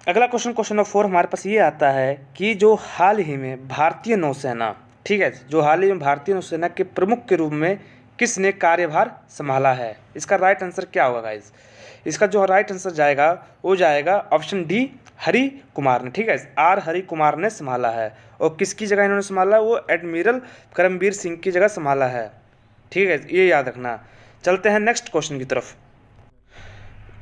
अगला क्वेश्चन नंबर 4 हमारे पास ये आता है कि जो हाल ही में भारतीय नौसेना, ठीक है, जो हाल ही में भारतीय नौसेना के प्रमुख के रूप में किसने कार्यभार संभाला है? इसका राइट आंसर क्या होगा गाइज? इसका जो राइट आंसर जाएगा वो जाएगा ऑप्शन डी, हरि कुमार ने। ठीक है, आर हरि कुमार ने संभाला है। और किसकी जगह इन्होंने संभाला? वो एडमिरल करमबीर सिंह की जगह संभाला है। ठीक है, ये याद रखना। चलते हैं नेक्स्ट क्वेश्चन की तरफ।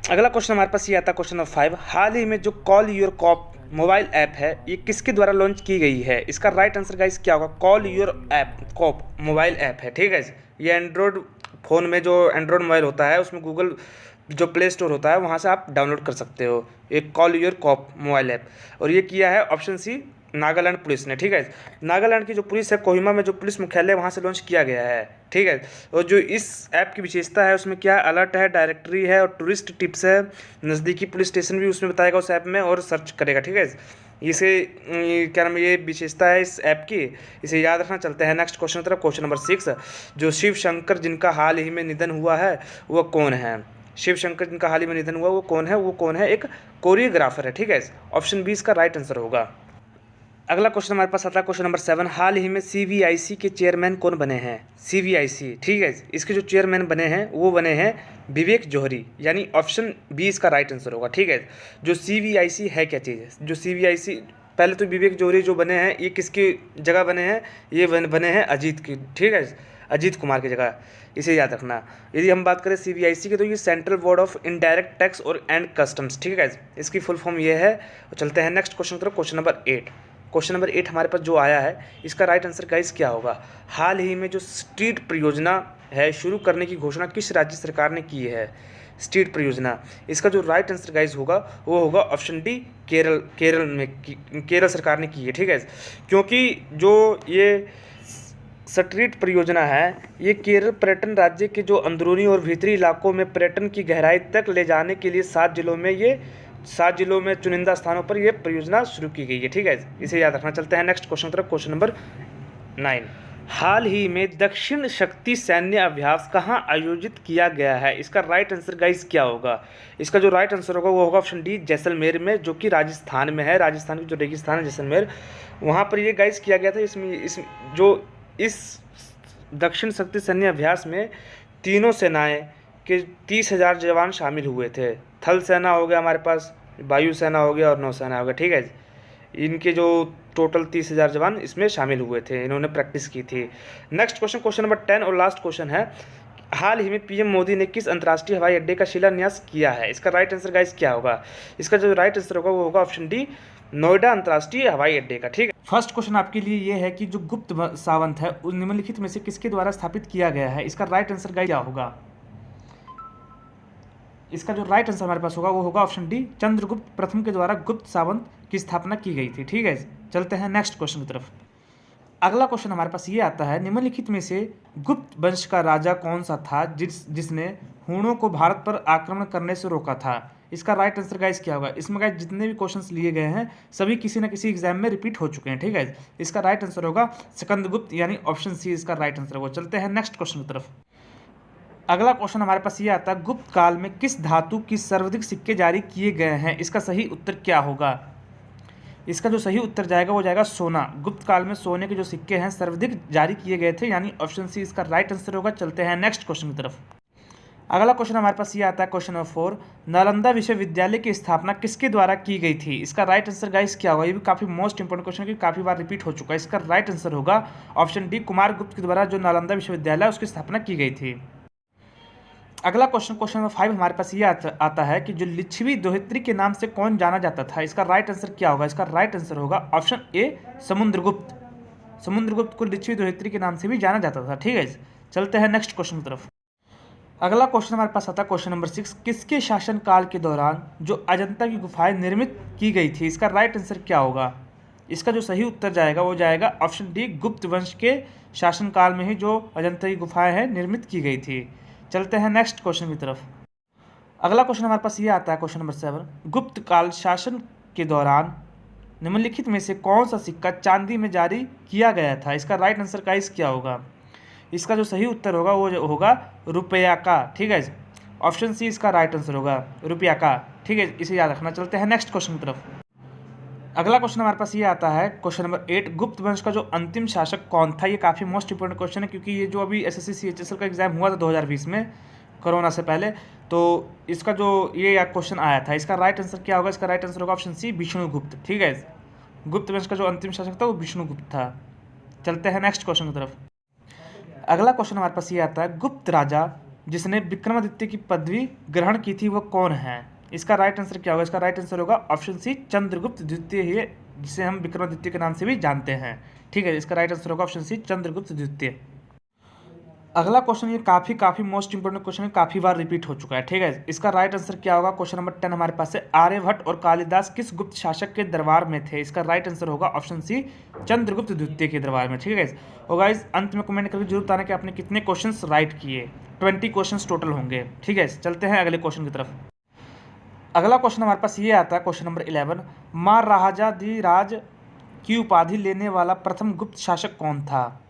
अगला क्वेश्चन हमारे पास ये आता है, क्वेश्चन नंबर 5। हाल ही में जो call your cop mobile app है ये किसके द्वारा लॉन्च की गई है? इसका राइट आंसर गाइस क्या होगा? Call your app cop mobile app है। ठीक है, ये एंड्रॉयड फ़ोन में जो एंड्रॉयड मोबाइल होता है उसमें गूगल जो प्ले स्टोर होता है वहाँ से आप डाउनलोड कर सकते हो एक call your cop mobile app. और ये किया है ऑप्शन सी, नागालैंड पुलिस ने। ठीक है, नागालैंड की जो पुलिस है, कोहिमा में जो पुलिस मुख्यालय वहाँ से लॉन्च किया गया है। ठीक है, और जो इस ऐप की विशेषता है उसमें क्या है? अलर्ट है, डायरेक्टरी है और टूरिस्ट टिप्स है। नज़दीकी पुलिस स्टेशन भी उसमें बताएगा उस ऐप में और सर्च करेगा। ठीक है, इसे क्या नाम है, ये विशेषता है इस ऐप की, इसे याद रखना। चलते हैं नेक्स्ट क्वेश्चन की तरफ। क्वेश्चन नंबर 6, जो शिव शंकर जिनका हाल ही में निधन हुआ है वो कौन है? शिव शंकर जिनका हाल ही में निधन हुआ वो कौन है? वो कौन है? एक कोरियोग्राफर है। ठीक है, ऑप्शन बी इसका राइट आंसर होगा। अगला क्वेश्चन हमारे पास आता है, क्वेश्चन नंबर 7। हाल ही में सीबीआईसी के चेयरमैन कौन बने हैं? सीबीआईसी, ठीक है, इसके जो चेयरमैन बने हैं वो बने हैं विवेक जौहरी, यानी ऑप्शन बी इसका राइट आंसर होगा। ठीक है, जो सीबीआईसी है क्या चीज़ है? जो सीबीआईसी, पहले तो विवेक जौहरी जो बने हैं ये किसकी जगह बने हैं? ये बने हैं अजीत की। ठीक है, अजीत कुमार की जगह, इसे याद रखना। यदि हम बात करें सीबीआईसी की तो ये central board of indirect tax और एंड कस्टम्स। ठीक है, इसकी फुल फॉर्म ये है। चलते हैं नेक्स्ट क्वेश्चन की तरफ। Question number 8। क्वेश्चन नंबर 8 हमारे पास जो आया है इसका राइट आंसर गाइस क्या होगा? हाल ही में जो स्ट्रीट परियोजना है शुरू करने की घोषणा किस राज्य सरकार ने की है? स्ट्रीट परियोजना, इसका जो राइट आंसर गाइस होगा वो होगा ऑप्शन डी, केरल सरकार ने की है। ठीक है, क्योंकि जो ये स्ट्रीट परियोजना है ये केरल पर्यटन राज्य के जो अंदरूनी और भीतरी इलाकों में पर्यटन की गहराई तक ले जाने के लिए 7 जिलों में चुनिंदा स्थानों पर यह परियोजना शुरू की गई है। ठीक है, इसे याद रखना। चलते हैं नेक्स्ट क्वेश्चन तरफ। Question number 9। हाल ही में दक्षिण शक्ति सैन्य अभ्यास कहाँ आयोजित किया गया है? इसका राइट आंसर गाइस क्या होगा? इसका जो राइट आंसर होगा वो होगा ऑप्शन डी, जैसलमेर में, जो कि राजस्थान में है। राजस्थान की जो रेगिस्तान है जैसलमेर, वहाँ पर ये गाइस किया गया था। इस दक्षिण शक्ति सैन्य अभ्यास में तीनों सेनाएं के 30,000 जवान शामिल हुए थे। थल सेना हो गया हमारे पास, वायु सेना हो गया और नौसेना हो गया, ठीक है। इनके जो टोटल 30,000 जवान इसमें शामिल हुए थे, इन्होंने प्रैक्टिस की थी। नेक्स्ट क्वेश्चन, क्वेश्चन नंबर 10 और लास्ट क्वेश्चन है, हाल ही में पीएम मोदी ने किस अंतर्राष्ट्रीय हवाई अड्डे का शिलान्यास किया है? इसका राइट आंसर गाइस क्या होगा? इसका जो राइट आंसर होगा वो होगा ऑप्शन डी, नोएडा अंतर्राष्ट्रीय हवाई अड्डे का, ठीक है। फर्स्ट क्वेश्चन आपके लिए ये है कि जो गुप्त सावंत है उन निम्नलिखित में से किसके द्वारा स्थापित किया गया है? इसका राइट आंसर गाइस क्या होगा? इसका जो राइट आंसर हमारे पास होगा वो होगा ऑप्शन डी, चंद्रगुप्त प्रथम के द्वारा गुप्त सावंत की स्थापना की गई थी, ठीक है। चलते हैं नेक्स्ट क्वेश्चन की तरफ। अगला क्वेश्चन हमारे पास ये आता है, निम्नलिखित में से गुप्त वंश का राजा कौन सा था जिसने हूणों को भारत पर आक्रमण करने से रोका था? इसका राइट आंसर गाइस क्या होगा? इसमें गाइस जितने भी क्वेश्चंस लिए गए हैं सभी किसी न किसी एग्जाम में रिपीट हो चुके हैं, ठीक है। इसका राइट आंसर होगा स्कंदगुप्त, यानी ऑप्शन सी इसका राइट आंसर होगा। चलते हैं नेक्स्ट क्वेश्चन की तरफ। अगला क्वेश्चन हमारे पास ये आता है, गुप्त काल में किस धातु की सर्वाधिक सिक्के जारी किए गए हैं? इसका सही उत्तर क्या होगा? इसका जो सही उत्तर जाएगा वो जाएगा सोना। गुप्त काल में सोने के जो सिक्के हैं सर्वाधिक जारी किए गए थे, यानी ऑप्शन सी इसका राइट आंसर होगा। चलते हैं नेक्स्ट क्वेश्चन की तरफ। अगला क्वेश्चन हमारे पास ये आता है, क्वेश्चन नंबर 4, नालंदा विश्वविद्यालय की स्थापना किसके द्वारा की गई थी? इसका राइट आंसर गाइस क्या होगा? ये भी काफी मोस्ट इंपोर्टेंट क्वेश्चन है, काफी बार रिपीट हो चुका है। इसका राइट आंसर होगा ऑप्शन डी, कुमार गुप्त के द्वारा जो नालंदा विश्वविद्यालय उसकी स्थापना की गई थी। अगला क्वेश्चन, क्वेश्चन नंबर 5 हमारे पास ये आता है कि जो लिच्छवी दोहित्री के नाम से कौन जाना जाता था? इसका राइट आंसर क्या होगा? इसका राइट आंसर होगा ऑप्शन ए, समुद्रगुप्त। समुद्रगुप्त को लिच्छवी दोहित्री के नाम से भी जाना जाता था, ठीक है। चलते हैं नेक्स्ट क्वेश्चन की तरफ। अगला क्वेश्चन हमारे पास आता है क्वेश्चन नंबर 6, किसके शासनकाल के दौरान जो अजंता की गुफाएं निर्मित की गई थी? इसका राइट आंसर क्या होगा? इसका जो सही उत्तर जाएगा वो जाएगा ऑप्शन डी, गुप्त वंश के शासनकाल में ही जो अजंता की गुफाएं हैं निर्मित की गई थी। चलते हैं नेक्स्ट क्वेश्चन की तरफ। अगला क्वेश्चन हमारे पास ये आता है क्वेश्चन नंबर 7, गुप्त काल शासन के दौरान निम्नलिखित में से कौन सा सिक्का चांदी में जारी किया गया था? इसका राइट आंसर गाइस क्या होगा? इसका जो सही उत्तर होगा वो होगा रुपया का, ठीक है। ऑप्शन सी इसका राइट आंसर होगा, रुपया का, ठीक है, इसे याद रखना। चलते हैं नेक्स्ट क्वेश्चन की तरफ। अगला क्वेश्चन हमारे पास ये आता है क्वेश्चन नंबर 8, गुप्त वंश का जो अंतिम शासक कौन था? ये काफ़ी मोस्ट इंपोर्टेंट क्वेश्चन है, क्योंकि ये जो अभी एसएससी सीएचएसएल का एग्जाम हुआ था 2020 में कोरोना से पहले, तो इसका जो ये क्वेश्चन आया था, इसका राइट आंसर क्या होगा? इसका राइट आंसर होगा ऑप्शन सी, विष्णुगुप्त, ठीक है। गुप्त वंश का जो अंतिम शासक था वो विष्णुगुप्त था। चलते हैं नेक्स्ट क्वेश्चन की तरफ। अगला क्वेश्चन हमारे पास ये आता है, गुप्त राजा जिसने विक्रमादित्य की पदवी ग्रहण की थी वो कौन है? इसका राइट आंसर क्या होगा? इसका राइट आंसर होगा ऑप्शन सी, चंद्रगुप्त द्वितीय, ही जिसे हम विक्रमादित्य के नाम से भी जानते हैं, ठीक है। इसका राइट आंसर होगा ऑप्शन सी, चंद्रगुप्त द्वितीय। अगला क्वेश्चन ये काफ़ी मोस्ट इंपोर्टेंट क्वेश्चन है, काफ़ी बार रिपीट हो चुका है, ठीक है। इसका राइट आंसर क्या होगा? क्वेश्चन नंबर 10 हमारे पास है, आर्यभट्ट और कालिदास किस गुप्त शासक के दरबार में थे? इसका राइट आंसर होगा ऑप्शन सी, चंद्रगुप्त द्वितीय के दरबार में, ठीक है। और गाइस अंत में कमेंट करके जरूर बताना कि आपने कितने क्वेश्चंस राइट किए। 20 क्वेश्चंस टोटल होंगे, ठीक है। चलते हैं अगले क्वेश्चन की तरफ। अगला क्वेश्चन हमारे पास ये आता है क्वेश्चन नंबर 11, महाराजाधिराज की उपाधि लेने वाला प्रथम गुप्त शासक कौन था?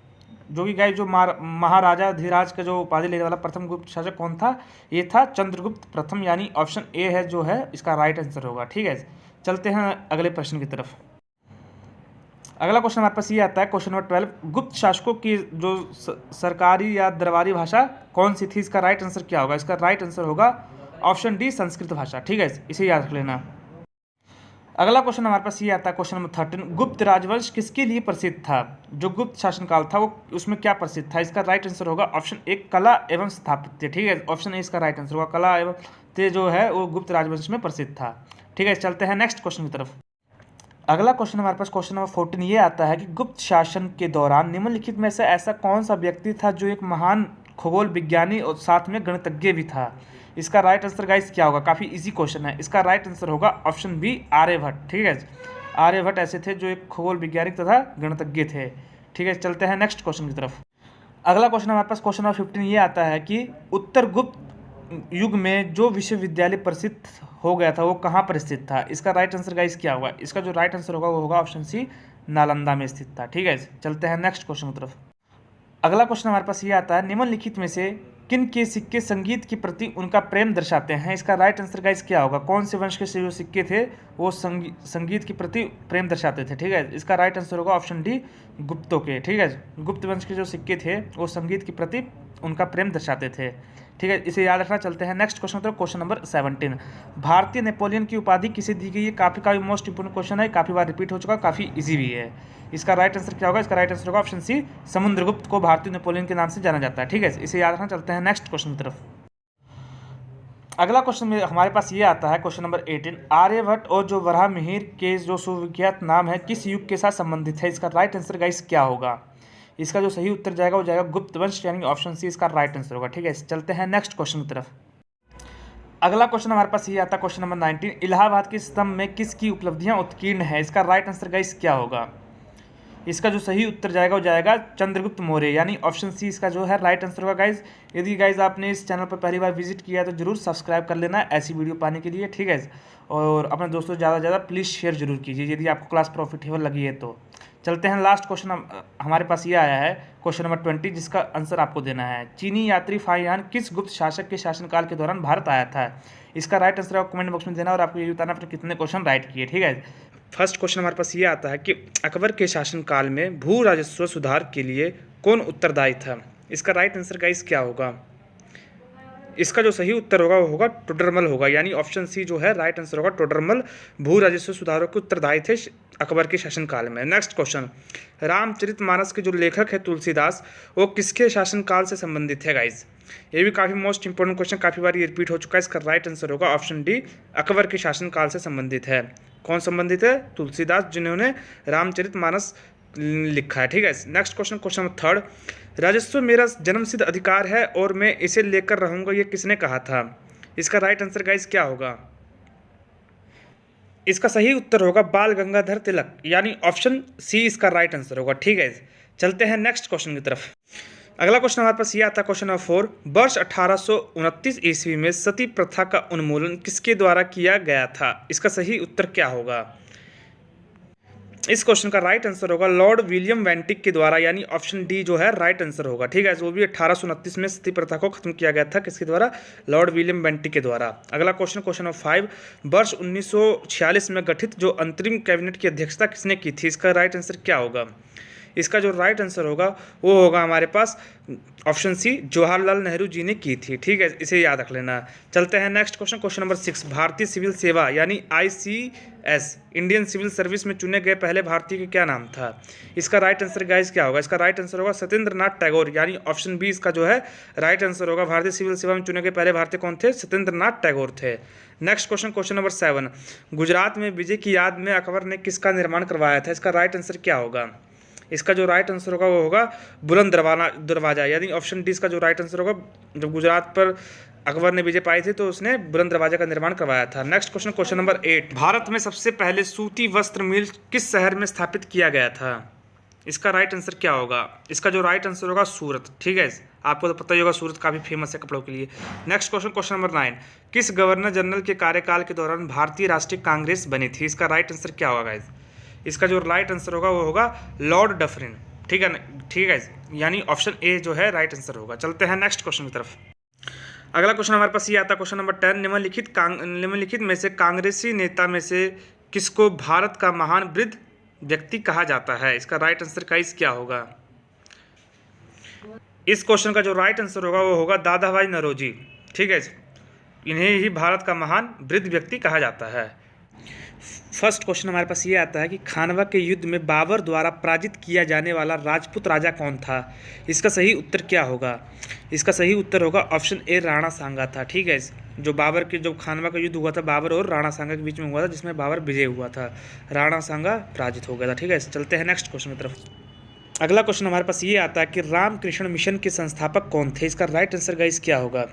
जो कि गाइस जो महाराजाधिराज का जो उपाधि लेने वाला प्रथम गुप्त शासक कौन था? ये था चंद्रगुप्त प्रथम, यानी ऑप्शन ए है जो है इसका राइट आंसर होगा, ठीक है। चलते हैं अगले प्रश्न की तरफ। अगला क्वेश्चन हमारे पास ये आता है क्वेश्चन नंबर 12, गुप्त शासकों की जो सरकारी या दरबारी भाषा कौन सी थी? इसका राइट आंसर क्या होगा? इसका राइट आंसर होगा ऑप्शन डी, संस्कृत भाषा, ठीक है, इसे याद रख लेना। अगला क्वेश्चन हमारे पास ये आता है क्वेश्चन नंबर 13, गुप्त राजवंश किसके लिए प्रसिद्ध था? जो गुप्त शासनकाल था वो उसमें क्या प्रसिद्ध था? इसका राइट आंसर होगा ऑप्शन ए, कला एवं स्थापत्य, ठीक है। ऑप्शन ए इसका राइट आंसर होगा, कला एवं ते जो है वो गुप्त राजवंश में प्रसिद्ध था, ठीक है। चलते हैं नेक्स्ट क्वेश्चन की तरफ। अगला क्वेश्चन हमारे पास क्वेश्चन नंबर 14 ये आता है कि गुप्त शासन के दौरान निम्नलिखित में से ऐसा कौन सा व्यक्ति था जो एक महान खगोल विज्ञानी और साथ में गणितज्ञ भी था? इसका राइट आंसर गाइस क्या होगा? काफ़ी इजी क्वेश्चन है। इसका राइट आंसर होगा ऑप्शन बी, आर्यभट्ट, ठीक है। आर्यभट्ट ऐसे थे जो एक खगोल वैज्ञानिक तथा गणितज्ञ थे, ठीक है। चलते हैं नेक्स्ट क्वेश्चन की तरफ। अगला क्वेश्चन हमारे पास क्वेश्चन नंबर 15 ये आता है कि उत्तर गुप्त युग में जो विश्वविद्यालय प्रसिद्ध हो गया था वो कहाँ पर स्थित था? इसका राइट आंसर गाइस क्या होगा? इसका जो राइट आंसर होगा वो होगा ऑप्शन सी, नालंदा में स्थित था, ठीक है। चलते हैं नेक्स्ट क्वेश्चन की तरफ। अगला क्वेश्चन हमारे पास ये आता है, निम्नलिखित में से किन के सिक्के संगीत के प्रति उनका प्रेम दर्शाते हैं? इसका राइट आंसर गाइस क्या होगा? कौन से वंश के जो सिक्के थे वो संगीत के प्रति प्रेम दर्शाते थे? ठीक है, इसका राइट आंसर होगा ऑप्शन डी, गुप्तों के। ठीक है, गुप्त वंश के जो सिक्के थे वो संगीत के प्रति उनका प्रेम दर्शाते थे। ठीक है, इसे याद रखना। चलते हैं नेक्स्ट क्वेश्चन तरफ। क्वेश्चन नंबर 17, भारतीय नेपोलियन की उपाधि किसे दी गई है? काफ़ी मोस्ट इंपोर्टेंट क्वेश्चन है, काफ़ी बार रिपीट हो चुका, काफ़ी इजी भी है। इसका राइट आंसर क्या होगा? इसका राइट आंसर होगा ऑप्शन सी, समुद्रगुप्त को भारतीय नेपोलियन के नाम से जाना जाता है। ठीक है, इसे याद रखना। चलते हैं नेक्स्ट क्वेश्चन की तरफ। अगला क्वेश्चन में हमारे पास ये आता है, क्वेश्चन नंबर 18, आर्यभट्ट और जो वराहमिहिर के जो सुविख्यात नाम है किस युग के साथ संबंधित है? इसका राइट आंसर गाइस क्या होगा? इसका जो सही उत्तर जाएगा वो जाएगा गुप्त वंश, यानी ऑप्शन सी इसका राइट आंसर होगा। ठीक है, चलते हैं नेक्स्ट क्वेश्चन की तरफ। अगला क्वेश्चन हमारे पास ये आता है, क्वेश्चन नंबर 19, इलाहाबाद के स्तंभ में किसकी उपलब्धियां उत्कीर्ण है? इसका राइट आंसर गाइस क्या होगा? इसका जो सही उत्तर जाएगा वो जाएगा चंद्रगुप्त मौर्य, यानी ऑप्शन सी इसका जो है राइट आंसर होगा। गाइज, यदि गाइज आपने इस चैनल पर पहली बार विजिट किया है तो जरूर सब्सक्राइब कर लेना ऐसी वीडियो पाने के लिए। ठीक है, और अपने दोस्तों ज़्यादा से ज़्यादा प्लीज़ शेयर जरूर कीजिए यदि आपको क्लास प्रॉफिटेबल लगी है तो। चलते हैं लास्ट क्वेश्चन हमारे पास ये आया है, क्वेश्चन नंबर 20, जिसका आंसर आपको देना है। चीनी यात्री फाहियान किस गुप्त शासक के शासनकाल के दौरान भारत आया था? इसका राइट आंसर आपको कमेंट बॉक्स में देना और आपको ये बताना आपने कितने क्वेश्चन राइट किए। ठीक है, फर्स्ट क्वेश्चन हमारे पास ये आता है कि अकबर के शासनकाल में भू राजस्व सुधार के लिए कौन उत्तरदायी था? इसका राइट आंसर गाइस क्या होगा? इसका जो सही उत्तर होगा वो होगा टोडरमल होगा, यानी ऑप्शन सी जो है राइट आंसर होगा टोडरमल भू राजस्व सुधारों के उत्तरदायी थे अकबर के शासनकाल में। नेक्स्ट क्वेश्चन, रामचरितमानस के जो लेखक है तुलसीदास, वो किसके शासनकाल से संबंधित है? गाइज, ये भी काफ़ी मोस्ट इंपोर्टेंट क्वेश्चन, काफ़ी बार ये रिपीट हो चुका है। इसका राइट आंसर होगा ऑप्शन डी, अकबर के शासनकाल से संबंधित है। कौन संबंधित है? तुलसीदास, जिन्होंने रामचरितमानस लिखा है। ठीक है, नेक्स्ट क्वेश्चन, क्वेश्चन नंबर 3, राजस्व मेरा जन्मसिद्ध अधिकार है और मैं इसे लेकर रहूंगा, ये किसने कहा था? इसका राइट आंसर गाइस क्या होगा? इसका सही उत्तर होगा बाल गंगाधर तिलक, यानी ऑप्शन सी इसका राइट आंसर होगा। ठीक है, चलते हैं नेक्स्ट क्वेश्चन की तरफ। अगला क्वेश्चन हमारे पास ये आता है, क्वेश्चन नंबर 4, वर्ष 1829 ईस्वी में सती प्रथा का उन्मूलन किसके द्वारा किया गया था? इसका सही उत्तर क्या होगा? इस क्वेश्चन का राइट आंसर होगा लॉर्ड विलियम वेंटिक के द्वारा, यानी ऑप्शन डी जो है राइट आंसर होगा। ठीक है, वो भी 1829 में सती प्रथा को खत्म किया गया था, किसके द्वारा? लॉर्ड विलियम वेंटिक के द्वारा। अगला क्वेश्चन, क्वेश्चन नंबर 5, वर्ष 1946 में गठित जो अंतरिम कैबिनेट की अध्यक्षता किसने की थी? इसका राइट आंसर क्या होगा? इसका जो राइट आंसर होगा वो होगा हमारे पास ऑप्शन सी, जवाहरलाल नेहरू जी ने की थी। ठीक है, इसे याद रख लेना। चलते हैं नेक्स्ट क्वेश्चन, क्वेश्चन नंबर 6, भारतीय सिविल सेवा यानी ICS इंडियन सिविल सर्विस में चुने गए पहले भारतीय का क्या नाम था? इसका राइट आंसर गाइस क्या होगा? इसका राइट आंसर होगा सत्येंद्रनाथ टैगोर, यानी ऑप्शन बी इसका जो है राइट आंसर होगा। भारतीय सिविल सेवा में चुने गए पहले भारतीय कौन थे? सत्येंद्रनाथ टैगोर थे। Next question, question number 7, Gujarat में विजय की याद में अकबर ने किसका निर्माण करवाया था? इसका राइट आंसर क्या होगा? इसका जो राइट आंसर होगा वो होगा बुलंद दरवाजा, यानी ऑप्शन डी इसका जो राइट आंसर होगा। जब गुजरात पर अकबर ने विजय पाई थी तो उसने बुलंद दरवाजा का निर्माण करवाया था। Next question, question number 8, Bharat में सबसे पहले सूती वस्त्र मिल किस शहर में स्थापित किया गया था? इसका राइट आंसर क्या होगा? इसका जो राइट आंसर होगा सूरत। ठीक है, आपको तो पता ही होगा सूरत काफ़ी फेमस है कपड़ों के लिए। नेक्स्ट क्वेश्चन, क्वेश्चन नंबर 9, किस गवर्नर जनरल के कार्यकाल के दौरान भारतीय राष्ट्रीय कांग्रेस बनी थी? इसका राइट आंसर क्या होगा गाइस? इसका जो राइट आंसर होगा वो होगा लॉर्ड डफरिन। ठीक है, ठीक है, यानी ऑप्शन ए जो है राइट आंसर होगा। चलते हैं नेक्स्ट क्वेश्चन की तरफ। अगला क्वेश्चन हमारे पास ये आता है, क्वेश्चन नंबर 10, निम्नलिखित में से कांग्रेसी नेता में से किसको भारत का महान वृद्ध व्यक्ति कहा जाता है? इसका राइट आंसर गाइस क्या होगा? इस क्वेश्चन का जो राइट आंसर होगा वो होगा दादा भाई नौरोजी। ठीक है, इन्हें ही भारत का महान वृद्ध व्यक्ति कहा जाता है। फर्स्ट क्वेश्चन हमारे पास ये आता है कि खानवा के युद्ध में बाबर द्वारा पराजित किया जाने वाला राजपूत राजा कौन था? इसका सही उत्तर क्या होगा? इसका सही उत्तर होगा ऑप्शन ए, राणा सांगा था। ठीक है, जो बाबर के जो खानवा का युद्ध हुआ था बाबर और राणा सांगा के बीच में हुआ था, जिसमें बाबर विजय हुआ था, राणा सांगा पराजित हो गया था। ठीक है, चलते हैं नेक्स्ट क्वेश्चन की तरफ। अगला क्वेश्चन हमारे पास ये आता है कि रामकृष्ण मिशन के संस्थापक कौन थे? इसका राइट आंसर गाइस क्या होगा?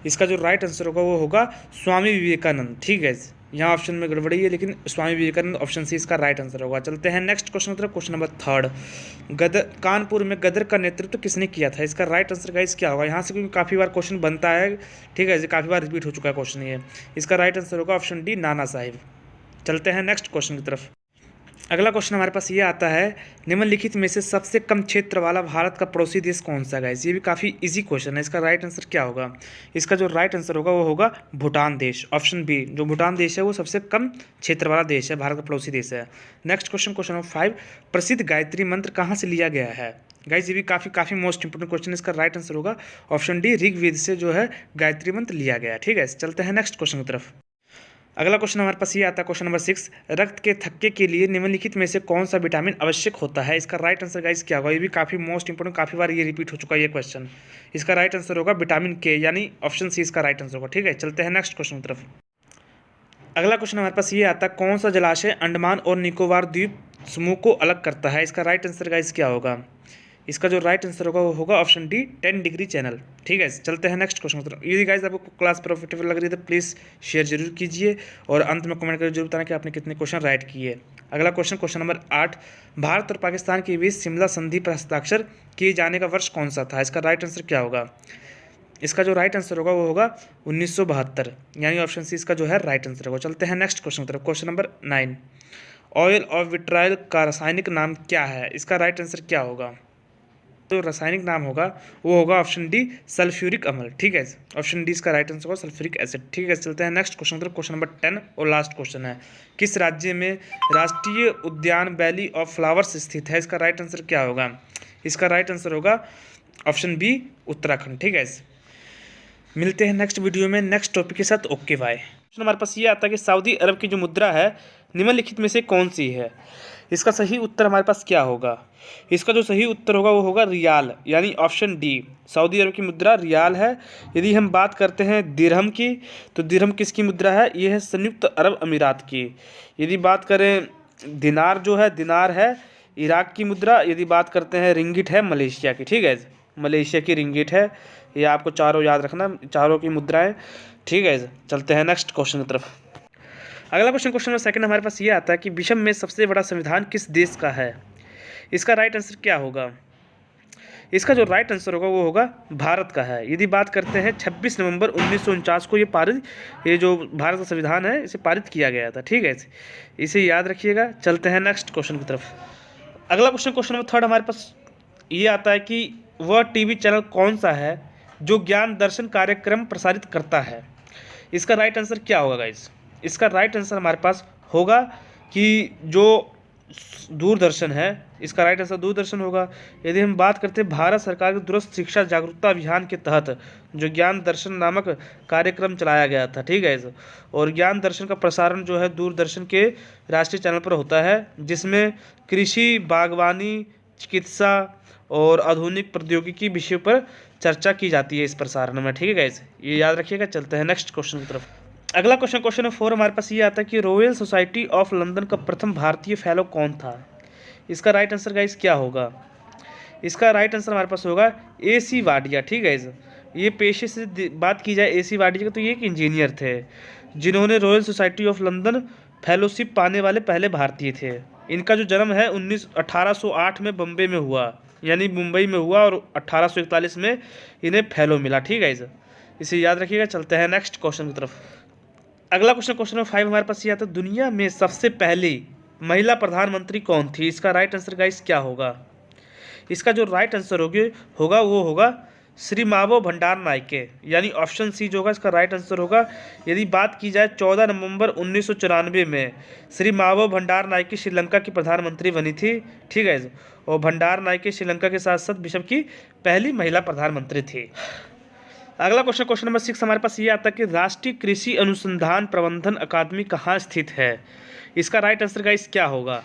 इसका जो राइट आंसर होगा वो होगा स्वामी विवेकानंद। ठीक है, यहाँ ऑप्शन में गड़बड़ी है, लेकिन स्वामी विवेकानंद ऑप्शन सी इसका राइट आंसर होगा। चलते हैं नेक्स्ट क्वेश्चन की तरफ, क्वेश्चन नंबर 3, कानपुर में गदर का नेतृत्व किसने किया था? इसका राइट आंसर गाइस क्या होगा? यहाँ से क्योंकि काफ़ी बार क्वेश्चन बनता है, ठीक है, काफ़ी बार रिपीट हो चुका है क्वेश्चन ये। इसका राइट आंसर होगा ऑप्शन डी, नाना साहिब। चलते हैं नेक्स्ट क्वेश्चन की तरफ। अगला क्वेश्चन हमारे पास ये आता है, निम्नलिखित में से सबसे कम क्षेत्र वाला भारत का पड़ोसी देश कौन सा गाइस। ये भी काफ़ी इजी क्वेश्चन है। इसका राइट आंसर क्या होगा? इसका जो राइट आंसर होगा वो होगा भूटान देश, ऑप्शन बी। जो भूटान देश है वो सबसे कम क्षेत्र वाला देश है, भारत का पड़ोसी देश है। नेक्स्ट क्वेश्चन, क्वेश्चन नंबर 5, प्रसिद्ध गायत्री मंत्र कहाँ से लिया गया है गाइस। ये भी काफ़ी मोस्ट इंपोर्टेंट क्वेश्चन है। इसका राइट आंसर होगा ऑप्शन डी, ऋग्वेद से जो है गायत्री मंत्र लिया गया है। ठीक है, चलते हैं नेक्स्ट क्वेश्चन की तरफ। अगला क्वेश्चन हमारे पास ये आता है, क्वेश्चन नंबर 6, रक्त के थक्के के लिए निम्नलिखित में से कौन सा विटामिन आवश्यक होता है। इसका राइट आंसर गाइस क्या होगा? ये भी काफ़ी मोस्ट इंपोर्टेंट, काफ़ी बार ये रिपीट हो चुका है ये क्वेश्चन। इसका राइट आंसर होगा विटामिन के, यानी ऑप्शन सी इसका राइट आंसर होगा। ठीक है, चलते हैं नेक्स्ट क्वेश्चन की तरफ। अगला क्वेश्चन हमारे पास ये आता है, कौन सा जलाशय अंडमान और निकोबार द्वीप समूह को अलग करता है। इसका राइट आंसर गाइस क्या होगा? इसका जो राइट आंसर होगा वो होगा ऑप्शन डी, 10 डिग्री चैनल। ठीक है, चलते हैं नेक्स्ट क्वेश्चन की तरफ। यदि गाइस आपको क्लास प्रॉफिटेबल लग रही है तो प्लीज़ शेयर जरूर कीजिए और अंत में कमेंट करके जरूर बताना कि आपने कितने क्वेश्चन राइट किए। अगला क्वेश्चन, क्वेश्चन नंबर 8, भारत और पाकिस्तान के बीच शिमला संधि पर हस्ताक्षर किए जाने का वर्ष कौन सा था। इसका राइट आंसर क्या होगा? इसका जो राइट आंसर होगा वो होगा 1972, यानी ऑप्शन सी इसका जो है राइट आंसर होगा। चलते हैं नेक्स्ट क्वेश्चन की तरफ। क्वेश्चन नंबर 9, ऑयल ऑफ विट्रायल का रासायनिक नाम क्या है। इसका राइट आंसर क्या होगा? तो रासायनिक नाम होगा वो होगा ऑप्शन डी, सल्फ्यूरिक अम्ल। ठीक है, ऑप्शन डी इसका राइट आंसर होगा सल्फ्यूरिक एसिड। ठीक है, चलते हैं नेक्स्ट क्वेश्चन तरफ। क्वेश्चन नंबर 10 और लास्ट क्वेश्चन है, किस राज्य में राष्ट्रीय उद्यान वैली ऑफ फ्लावर्स स्थित है। इसका राइट आंसर क्या होगा? इसका राइट आंसर होगा ऑप्शन बी, उत्तराखंड। ठीक है, मिलते हैं नेक्स्ट वीडियो में नेक्स्ट टॉपिक के साथ। Okay bye. क्वेश्चन हमारे पास ये आता है कि सऊदी अरब की जो मुद्रा है निम्नलिखित में से कौन सी है। इसका सही उत्तर हमारे पास क्या होगा? इसका जो सही उत्तर होगा वो होगा रियाल, यानी ऑप्शन डी, सऊदी अरब की मुद्रा रियाल है। यदि हम बात करते हैं दिरहम की, तो दिरहम किसकी मुद्रा है? ये है संयुक्त अरब अमीरात की। यदि बात करें दिनार, जो है दिनार है इराक की मुद्रा। यदि बात करते हैं रिंगिट है मलेशिया की। ठीक है, मलेशिया की रिंगिट है। ये आपको चारों याद रखना, चारों की मुद्राएं। ठीक है, चलते हैं नेक्स्ट क्वेश्चन की तरफ। अगला क्वेश्चन, क्वेश्चन नंबर 2 हमारे पास ये आता है कि विश्व में सबसे बड़ा संविधान किस देश का है। इसका राइट आंसर क्या होगा? इसका जो राइट आंसर होगा वो होगा भारत का है। यदि बात करते हैं 26 नवंबर 1949 को ये जो भारत का संविधान है इसे पारित किया गया था। ठीक है, इसे याद रखिएगा। चलते हैं नेक्स्ट क्वेश्चन की तरफ। अगला क्वेश्चन, क्वेश्चन नंबर 3 हमारे पास ये आता है कि वह टीवी चैनल कौन सा है जो ज्ञान दर्शन कार्यक्रम प्रसारित करता है। इसका राइट आंसर क्या होगा गाइस? इसका राइट आंसर हमारे पास होगा कि जो दूरदर्शन है, इसका राइट आंसर दूरदर्शन होगा। यदि हम बात करते हैं भारत सरकार के दूरस्थ शिक्षा जागरूकता अभियान के तहत जो ज्ञान दर्शन नामक कार्यक्रम चलाया गया था। ठीक है, और ज्ञान दर्शन का प्रसारण जो है दूरदर्शन के राष्ट्रीय चैनल पर होता है, जिसमें कृषि, बागवानी, चिकित्सा और आधुनिक प्रौद्योगिकी विषयों पर चर्चा की जाती है इस प्रसारण में। ठीक है गाइस, ये याद रखिएगा। चलते हैं नेक्स्ट क्वेश्चन की तरफ। अगला क्वेश्चन, क्वेश्चन नंबर 4 हमारे पास ये आता है कि रॉयल सोसाइटी ऑफ लंदन का प्रथम भारतीय फेलो कौन था। इसका राइट आंसर गाइस क्या होगा? इसका राइट आंसर हमारे पास होगा AC वाडिया। ठीक है, ये पेशे से बात की जाए AC वाडिया का, तो ये एक इंजीनियर थे जिन्होंने royal society of London fellowship पाने वाले पहले भारतीय थे। इनका जो जन्म है 1808 में बम्बई में हुआ, यानी मुंबई में हुआ, और 1841 में इन्हें फेलो मिला। ठीक है, इसे याद रखिएगा। चलते हैं नेक्स्ट क्वेश्चन की तरफ। अगला क्वेश्चन, क्वेश्चन नंबर 5 हमारे पास ये आता है, दुनिया में सबसे पहली महिला प्रधानमंत्री कौन थी। इसका राइट आंसर गाइस क्या होगा? इसका जो राइट आंसर होगा वो होगा श्रीमावो भंडार नायके, यानी ऑप्शन सी जो होगा इसका राइट आंसर होगा। यदि बात की जाए 14 नवंबर 1994 में श्रीमावो भंडार नायके श्रीलंका की प्रधानमंत्री बनी थी। ठीक है, और भंडार नायके श्रीलंका के साथ साथ विश्व की पहली महिला प्रधानमंत्री थी। अगला क्वेश्चन, क्वेश्चन नंबर 6 हमारे पास ये आता है कि राष्ट्रीय कृषि अनुसंधान प्रबंधन अकादमी कहाँ स्थित है। इसका राइट आंसर गाइस क्या होगा?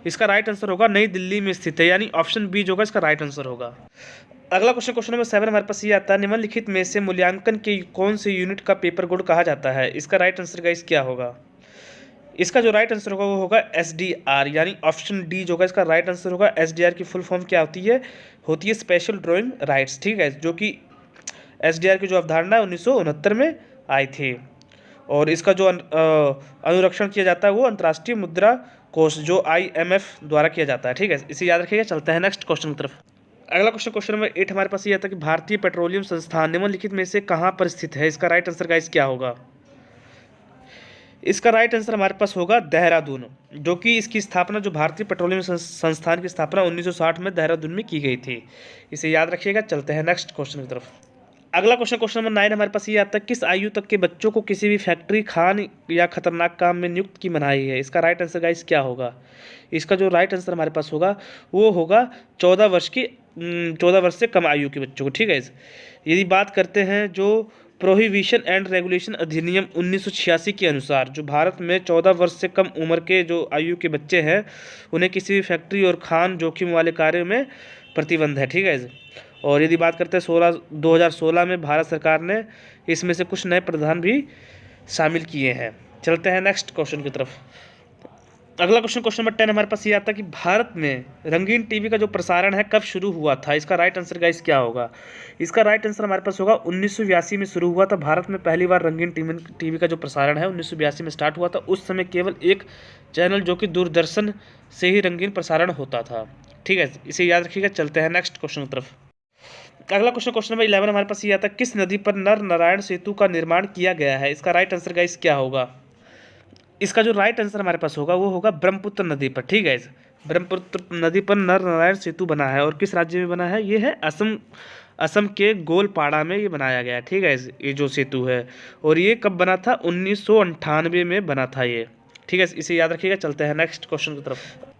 इसका राइट आंसर होगा नई दिल्ली में स्थित है, यानी ऑप्शन बी जो होगा इसका राइट आंसर होगा। अगला क्वेश्चन, क्वेश्चन नंबर 7 हमारे पास ये आता है, निम्नलिखित में से मूल्यांकन के कौन से यूनिट का पेपर गुड कहा जाता है। इसका राइट आंसर गाइस क्या होगा? इसका जो राइट आंसर होगा वो होगा SDR, यानी ऑप्शन डी जो होगा इसका राइट आंसर होगा। SDR की फुल फॉर्म क्या होती है स्पेशल ड्राइंग राइट्स। ठीक है, जो कि SDR की जो अवधारणा है 1969 में आई थी, और इसका जो अनुरक्षण किया जाता है वो अंतर्राष्ट्रीय मुद्रा कोष जो IMF द्वारा किया जाता है। ठीक है, इसे याद रखिएगा। चलते हैं नेक्स्ट क्वेश्चन की तरफ। अगला क्वेश्चन, क्वेश्चन नंबर 8 हमारे पास ये आता है कि भारतीय पेट्रोलियम संस्थान निम्नलिखित में से कहाँ पर स्थित है। इसका राइट आंसर गाइस क्या होगा? इसका राइट आंसर हमारे पास होगा देहरादून, जो कि इसकी स्थापना जो भारतीय पेट्रोलियम संस्थान की स्थापना 1960 में देहरादून में की गई थी। इसे याद रखिएगा। चलते हैं नेक्स्ट क्वेश्चन की तरफ। अगला क्वेश्चन नंबर 9 हमारे पास ये आता है, किस आयु तक के बच्चों को किसी भी फैक्ट्री, खान या खतरनाक काम में नियुक्त की मनाही है? इसका राइट आंसर गाइस क्या होगा? इसका जो राइट आंसर हमारे पास होगा वो होगा 14 वर्ष से कम आयु के बच्चों को। ठीक है। यदि बात करते हैं जो प्रोहिबिशन एंड रेगुलेशन अधिनियम 1986 के अनुसार जो भारत में 14 वर्ष से कम उम्र के जो आयु के बच्चे हैं उन्हें किसी भी फैक्ट्री और खान जोखिम वाले कार्यों में प्रतिबंध है। ठीक है। और यदि बात करते हैं 2016 में भारत सरकार ने इसमें से कुछ नए प्रावधान भी शामिल किए हैं। चलते हैं नेक्स्ट क्वेश्चन की तरफ। अगला क्वेश्चन नंबर 10 हमारे पास ये आता है कि भारत में रंगीन टीवी का जो प्रसारण है कब शुरू हुआ था? इसका राइट आंसर गाइस क्या होगा? इसका राइट आंसर हमारे पास होगा 1982 में शुरू हुआ था। भारत में पहली बार रंगीन टीवी का जो प्रसारण है 1982 में स्टार्ट हुआ था। उस समय केवल एक चैनल जो कि दूरदर्शन से ही रंगीन प्रसारण होता था। ठीक है, इसे याद रखिएगा। चलते हैं नेक्स्ट क्वेश्चन की तरफ। अगला क्वेश्चन नंबर 11 हमारे पास ये आता है, किस नदी पर नर नारायण सेतु का निर्माण किया गया है? इसका राइट आंसर गाइस क्या होगा? इसका जो राइट आंसर हमारे पास होगा वो होगा ब्रह्मपुत्र नदी पर। ठीक है, ब्रह्मपुत्र नदी पर नर नारायण सेतु बना है। और किस राज्य में बना है? ये है असम के गोलपाड़ा में ये बनाया गया है। ठीक है, ये जो सेतु है। और ये कब बना था? 1998 में बना था ये। ठीक है, इसे याद रखिएगा। चलते हैं नेक्स्ट क्वेश्चन की तरफ।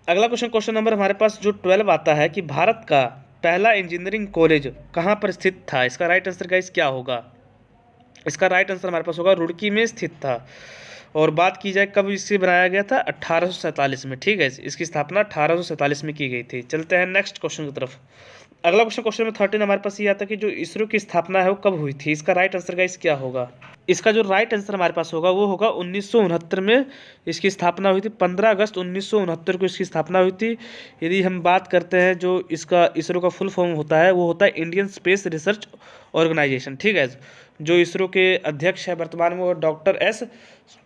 अगला क्वेश्चन नंबर हमारे पास जो 12 आता है कि भारत का पहला इंजीनियरिंग कॉलेज कहाँ पर स्थित था? इसका राइट आंसर गाइस क्या होगा? इसका राइट आंसर हमारे पास होगा रुड़की में स्थित था। और बात की जाए कब इसे बनाया गया था? 1847 में। ठीक है, इसकी स्थापना 1847 में की गई थी। चलते हैं नेक्स्ट क्वेश्चन की तरफ। अगला क्वेश्चन नंबर 13 हमारे पास ये आता है कि जो इसरो की स्थापना है वो कब हुई थी? इसका राइट आंसर गाइस क्या होगा? इसका जो राइट आंसर हमारे पास होगा वो होगा 1969 में इसकी स्थापना हुई थी। 15 अगस्त 1969 को इसकी स्थापना हुई थी। यदि हम बात करते हैं जो इसका इसरो का फुल फॉर्म होता है वो होता है इंडियन स्पेस रिसर्च ऑर्गेनाइजेशन। ठीक है, जो इसरो के अध्यक्ष है वर्तमान में वो डॉक्टर एस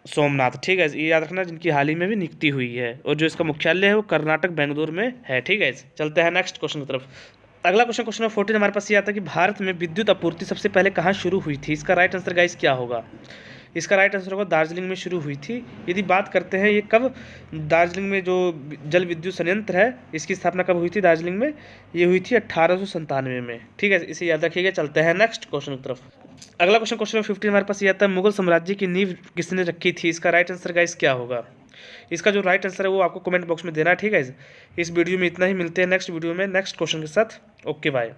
सोमनाथ। ठीक है, ये याद रखना, जिनकी हाल ही में भी नियुक्ति हुई है। और जो इसका मुख्यालय है वो कर्नाटक बेंगलुरु में है। ठीक है, चलते हैं नेक्स्ट क्वेश्चन की तरफ। अगला क्वेश्चन नंबर 14 हमारे पास ये आता है कि भारत में विद्युत आपूर्ति सबसे पहले कहाँ शुरू हुई थी? इसका राइट आंसर गाइस क्या होगा? इसका राइट आंसर होगा दार्जिलिंग में शुरू हुई थी। यदि बात करते हैं ये कब, दार्जिलिंग में जो जल विद्युत संयंत्र है इसकी स्थापना कब हुई थी दार्जिलिंग में? ये हुई थी 1897 में। ठीक है, इसे याद रखिएगा। चलते हैं नेक्स्ट क्वेश्चन की तरफ। अगला क्वेश्चन नंबर 15 हमारे पास ये आता है, मुगल साम्राज्य की नींव किसने रखी थी? इसका राइट आंसर गाइस क्या होगा? इसका जो राइट आंसर है वो आपको कमेंट बॉक्स में देना है। ठीक है, इस वीडियो में इतना ही। मिलते हैं नेक्स्ट वीडियो में नेक्स्ट क्वेश्चन के साथ। Okay bye.